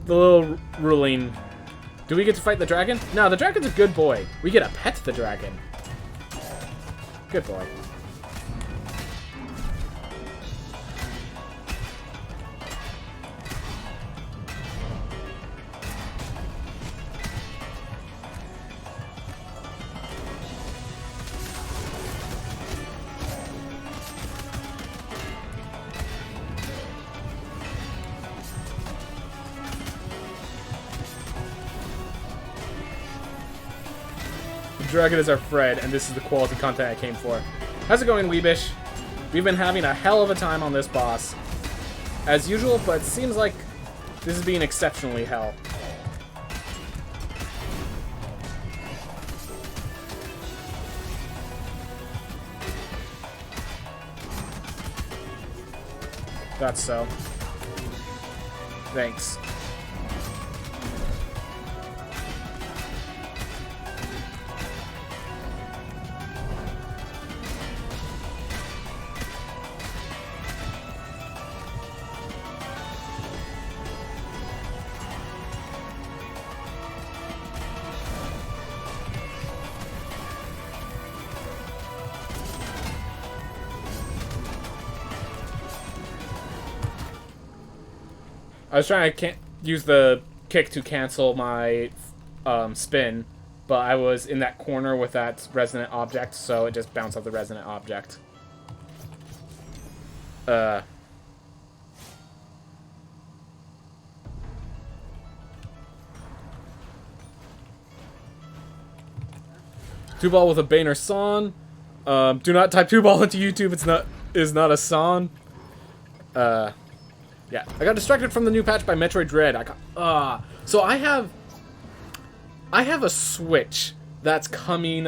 The little ruling. Do we get to fight the dragon? No, the dragon's a good boy. We get to pet the dragon. Good boy. Dragon is our Fred, and this is the quality content I came for. How's it going, Weebish? We've been having a hell of a time on this boss. As usual, but it seems like this is being exceptionally hell. That's so. Thanks. I was trying to use the kick to cancel my spin, but I was in that corner with that resonant object, so it just bounced off the resonant object. Tubal with a Boehner Son. Do not type Tubal into YouTube. It's not a son. Yeah, I got distracted from the new patch by Metroid Dread. So I have a Switch that's coming.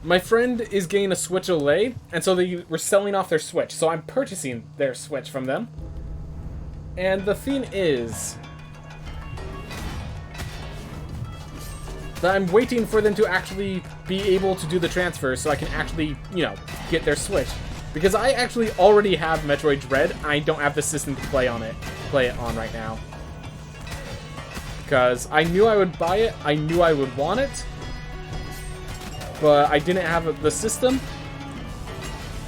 My friend is getting a Switch OLED, and so they were selling off their Switch. So I'm purchasing their Switch from them. And the thing is that I'm waiting for them to actually be able to do the transfer so I can actually, get their Switch. Because I actually already have Metroid Dread. I don't have the system to play it on right now. Because I knew I would buy it. I knew I would want it. But I didn't have the system.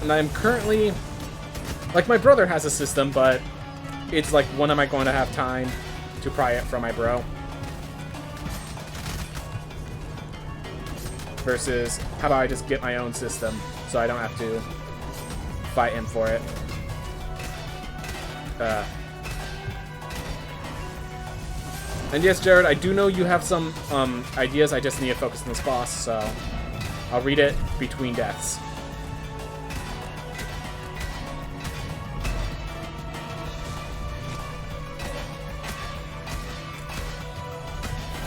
And I'm currently... Like, my brother has a system, but it's like, when am I going to have time to pry it from my bro? Versus, how about I just get my own system so I don't have to fight him for it. And yes, Jared, I do know you have some ideas. I just need to focus on this boss, so I'll read it between deaths.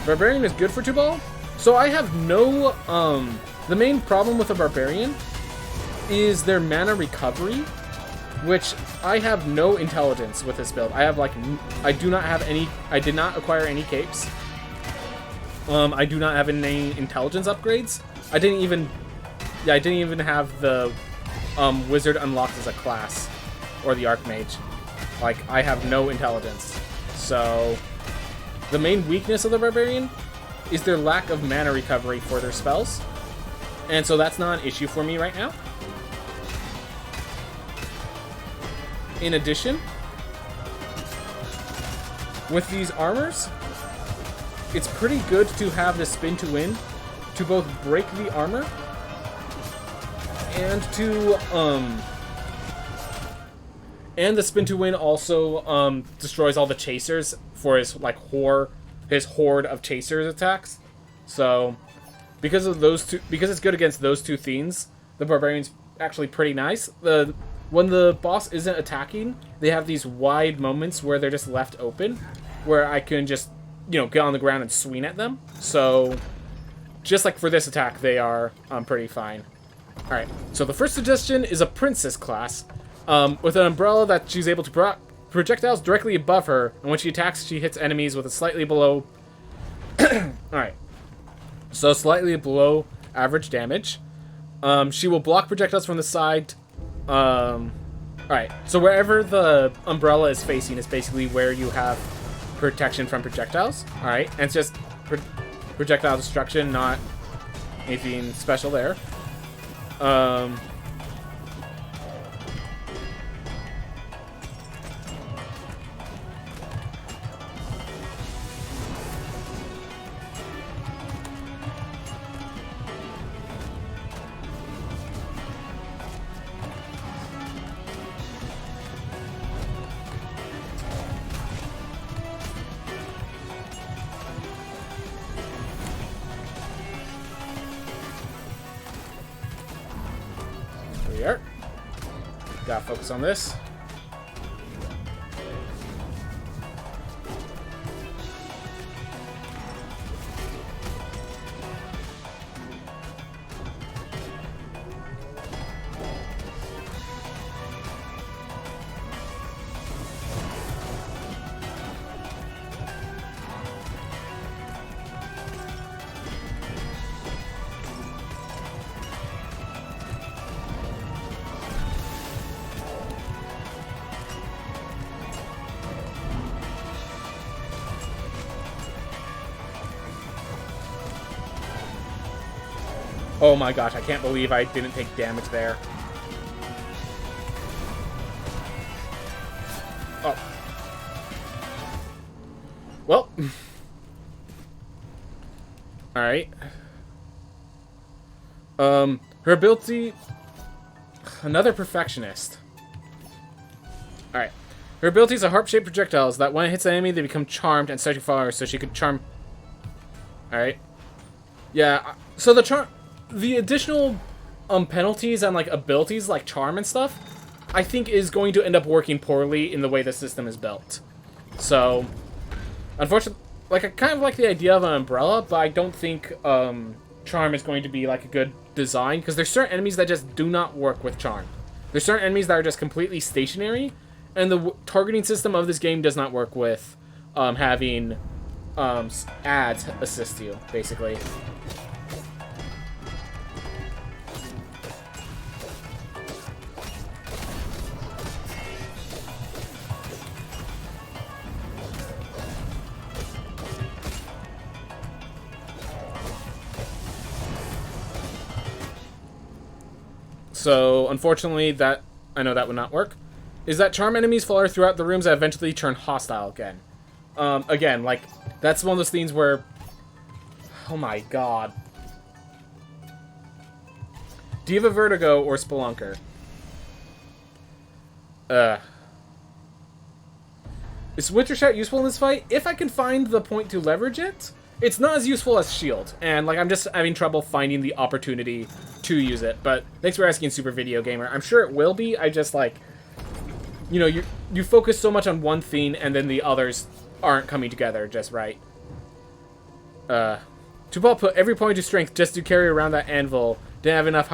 Barbarian is good for Tubal? So I have no... the main problem with a Barbarian is their mana recovery, which I have no intelligence with this build. I have I do not have any, I did not acquire any capes. I do not have any intelligence upgrades. I didn't even have the wizard unlocked as a class, or the archmage. Like, I have no intelligence. So, the main weakness of the barbarian is their lack of mana recovery for their spells. And so that's not an issue for me right now. In addition, with these armors, it's pretty good to have the spin to win to both break the armor and to and the spin to win also destroys all the chasers for his horde of chasers attacks. So because of those two, because it's good against those two themes, the barbarian's actually pretty nice. When the boss isn't attacking, they have these wide moments where they're just left open, where I can just, get on the ground and swing at them. So, just like for this attack, they are pretty fine. Alright, so the first suggestion is a princess class, with an umbrella that she's able to projectiles directly above her, and when she attacks, she hits enemies with a slightly below... Alright, so slightly below average damage. She will block projectiles from the side. Alright, so wherever the umbrella is facing is basically where you have protection from projectiles. Alright, and it's just projectile destruction, not anything special there. Gotta focus on this. Oh my gosh, I can't believe I didn't take damage there. Oh. Well. Alright. Her ability... Another perfectionist. Alright. Her abilities are harp-shaped projectiles that when it hits an enemy, they become charmed and start to fire, so she could charm... Alright. Yeah, so the additional penalties and abilities like charm and stuff, I think is going to end up working poorly in the way the system is built. So, unfortunately, I kind of like the idea of an umbrella, but I don't think charm is going to be a good design, because there's certain enemies that just do not work with charm. There's certain enemies that are just completely stationary, and the targeting system of this game does not work with having ads assist you, basically. So, unfortunately, I know that would not work. Is that charm enemies flutter throughout the rooms that eventually turn hostile again. Again, that's one of those things where... Oh my god. Do you have a Vertigo or Spelunker? Is Winter Shout useful in this fight? If I can find the point to leverage it, it's not as useful as Shield. And, I'm just having trouble finding the opportunity to use it. But thanks for asking, Super Video Gamer. I'm sure it will be. I just, you focus so much on one theme, and then the others aren't coming together just right. Tubal put every point to strength just to carry around that anvil. Didn't have enough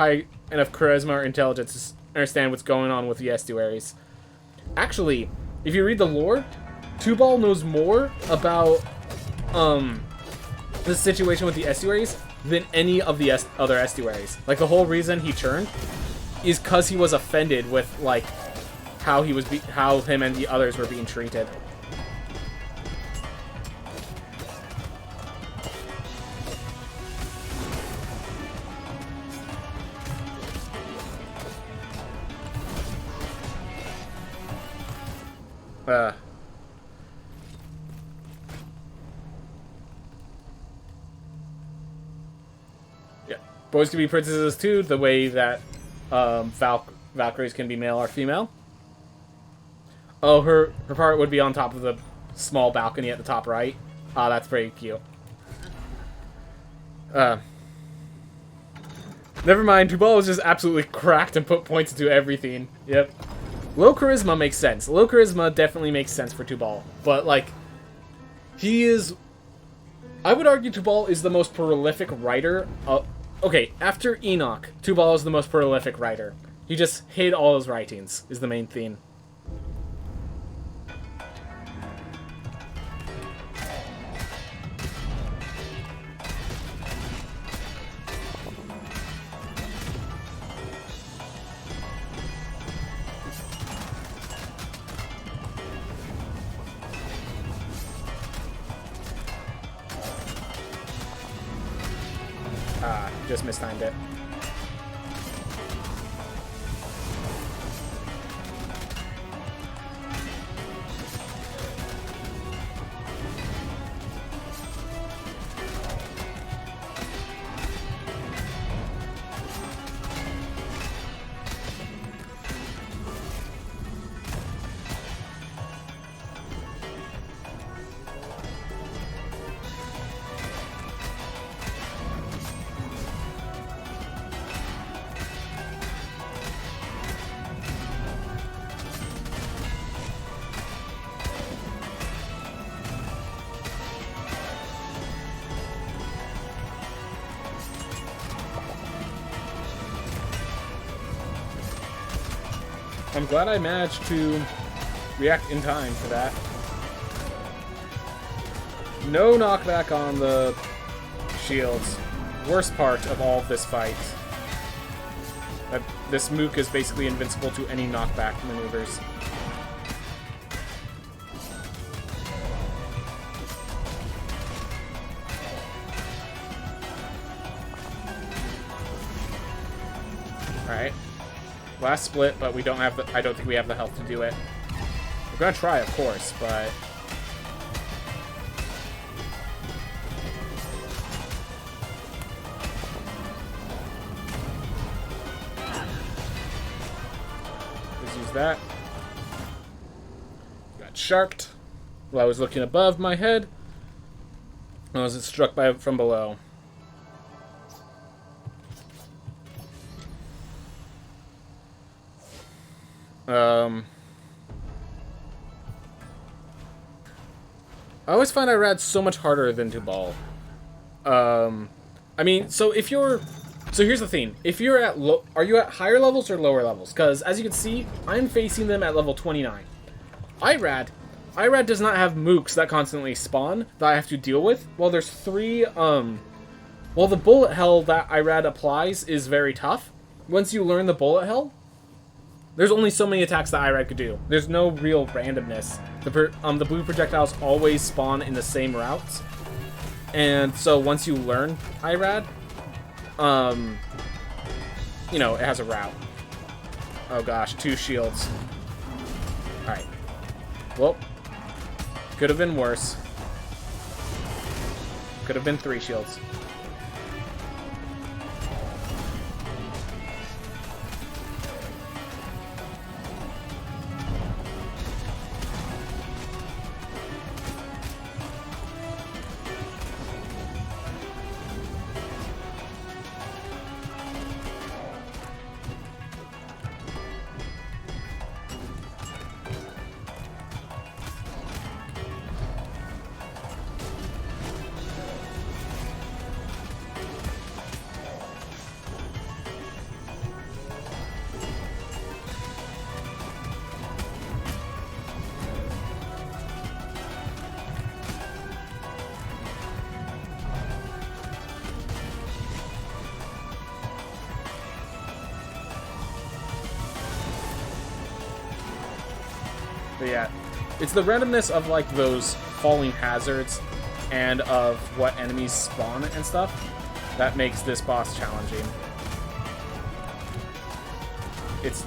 charisma or intelligence to understand what's going on with the estuaries. Actually, if you read the lore, Tubal knows more about, the situation with the estuaries than any of the other estuaries. Like, the whole reason he turned is because he was offended with, like, how him and the others were being treated. Yeah. Boys can be princesses too, the way that Valkyries can be male or female. Oh, her part would be on top of the small balcony at the top right. Ah, that's pretty cute. Never mind, Tubal was just absolutely cracked and put points into everything. Yep. Low charisma makes sense. Low charisma definitely makes sense for Tubal. But, like, he is... I would argue Tubal is the most prolific writer. Okay, after Enoch, Tubal is the most prolific writer. He just hid all his writings, is the main theme. Just mistimed it. I'm glad I managed to react in time for that. No knockback on the shields. Worst part of all of this fight. This Mook is basically invincible to any knockback maneuvers. Alright. Last split, but we don't have the... I don't think we have the health to do it. We're gonna try, of course, but... Let's use that. Got sharked. While I was looking above my head. I was struck from below. I always find Irad so much harder than Tubal. I mean, so if you're... So here's the thing. If you're at are you at higher levels or lower levels? Because, as you can see, I'm facing them at level 29. Irad does not have mooks that constantly spawn that I have to deal with. Well, there's 3, well, the bullet hell that Irad applies is very tough. Once you learn the bullet hell, there's only so many attacks that Irad could do. There's no real randomness. The blue projectiles always spawn in the same routes. And so once you learn Irad, you know, it has a route. Oh gosh, 2 shields. Alright. Well, could have been worse. Could have been 3 shields. yeah, it's the randomness of like those falling hazards and of what enemies spawn and stuff that makes this boss challenging. It's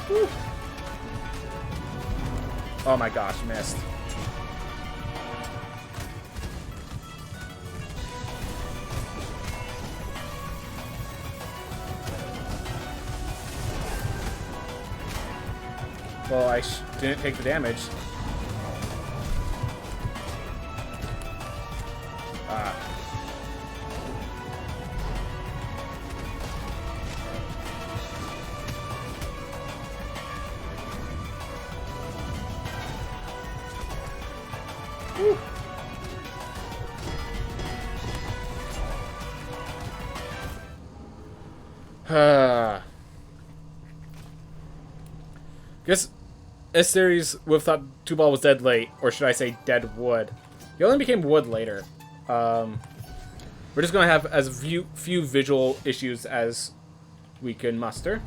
whew. Oh my gosh, missed. Well, I didn't take the damage. Whew. Guess this series would have thought Tubal was dead late, or should I say dead wood. He only became wood later. We're just going to have as few visual issues as we can muster.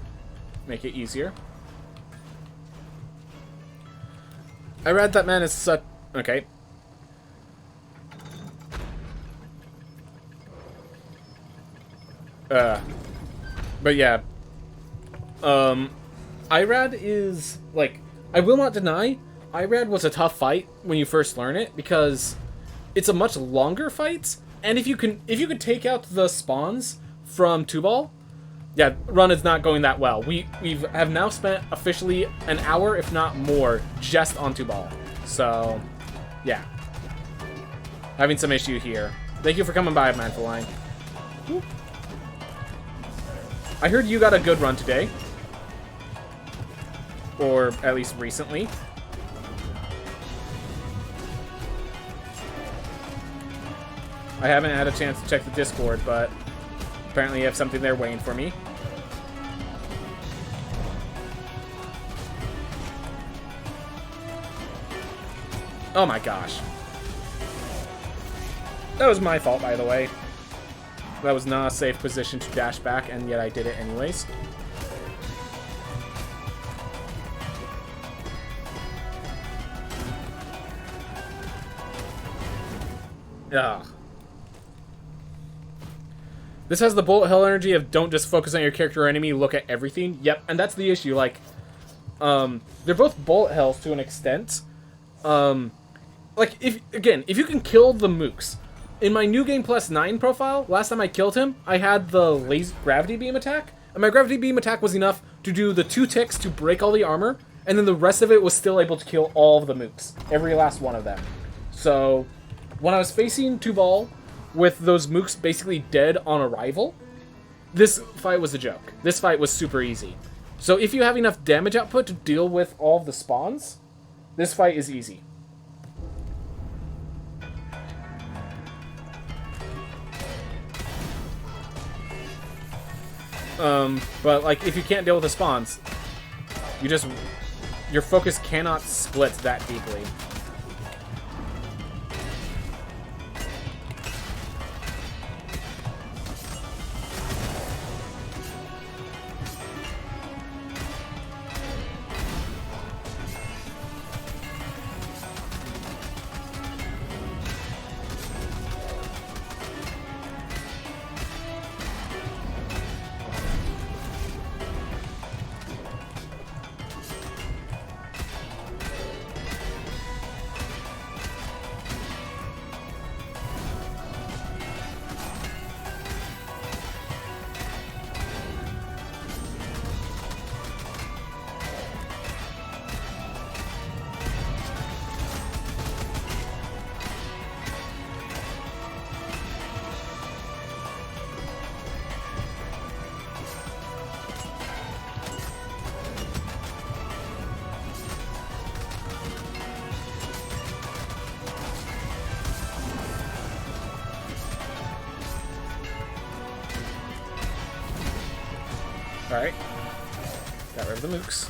Make it easier. I read that man is such... Okay. But yeah. Irad is, like... I will not deny, Irad was a tough fight when you first learn it, because it's a much longer fight, and if you can take out the spawns from Tubal, yeah, run is not going that well. We have now spent officially an hour, if not more, just on Tubal. So, yeah. Having some issue here. Thank you for coming by, Manful Line. I heard you got a good run today. Or at least recently. I haven't had a chance to check the Discord, but apparently you have something there waiting for me. Oh my gosh. That was my fault, by the way. That was not a safe position to dash back, and yet I did it anyways. Ugh. This has the bullet hell energy of don't just focus on your character or enemy, look at everything. Yep, and that's the issue. Like, they're both bullet hells to an extent. Like, if you can kill the mooks. In my New Game Plus 9 profile, last time I killed him, I had the laser gravity beam attack. And my gravity beam attack was enough to do the 2 ticks to break all the armor. And then the rest of it was still able to kill all of the mooks. Every last one of them. So... when I was facing Tubal with those mooks basically dead on arrival, this fight was a joke. This fight was super easy. So if you have enough damage output to deal with all of the spawns, this fight is easy. But like if you can't deal with the spawns, your focus cannot split that deeply. Alright. Got rid of the mooks.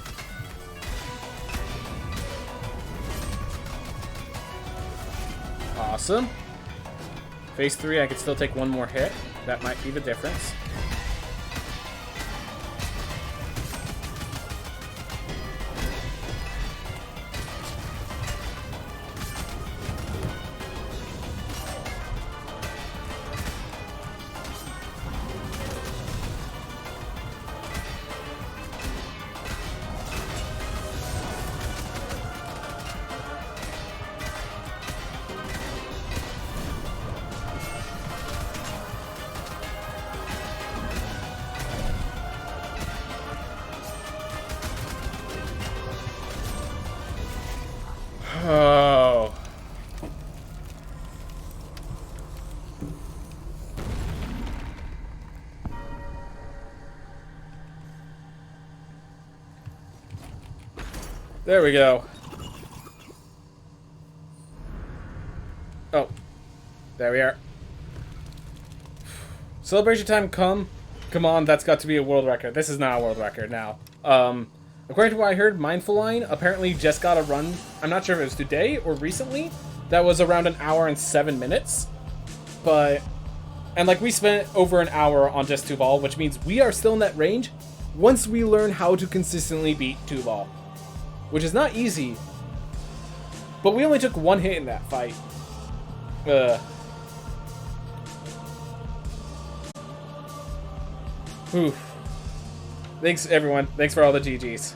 Awesome. Phase 3, I could still take one more hit. That might be the difference. There we go. Oh. There we are. Celebration time come. Come on, that's got to be a world record. This is not a world record now. According to what I heard, Mindful Line apparently just got a run. I'm not sure if it was today or recently. That was around 1 hour and 7 minutes. But, and like we spent over 1 hour on just Tubal, which means we are still in that range once we learn how to consistently beat Tubal. Which is not easy. But we only took 1 hit in that fight. Whew. Thanks, everyone. Thanks for all the GGs.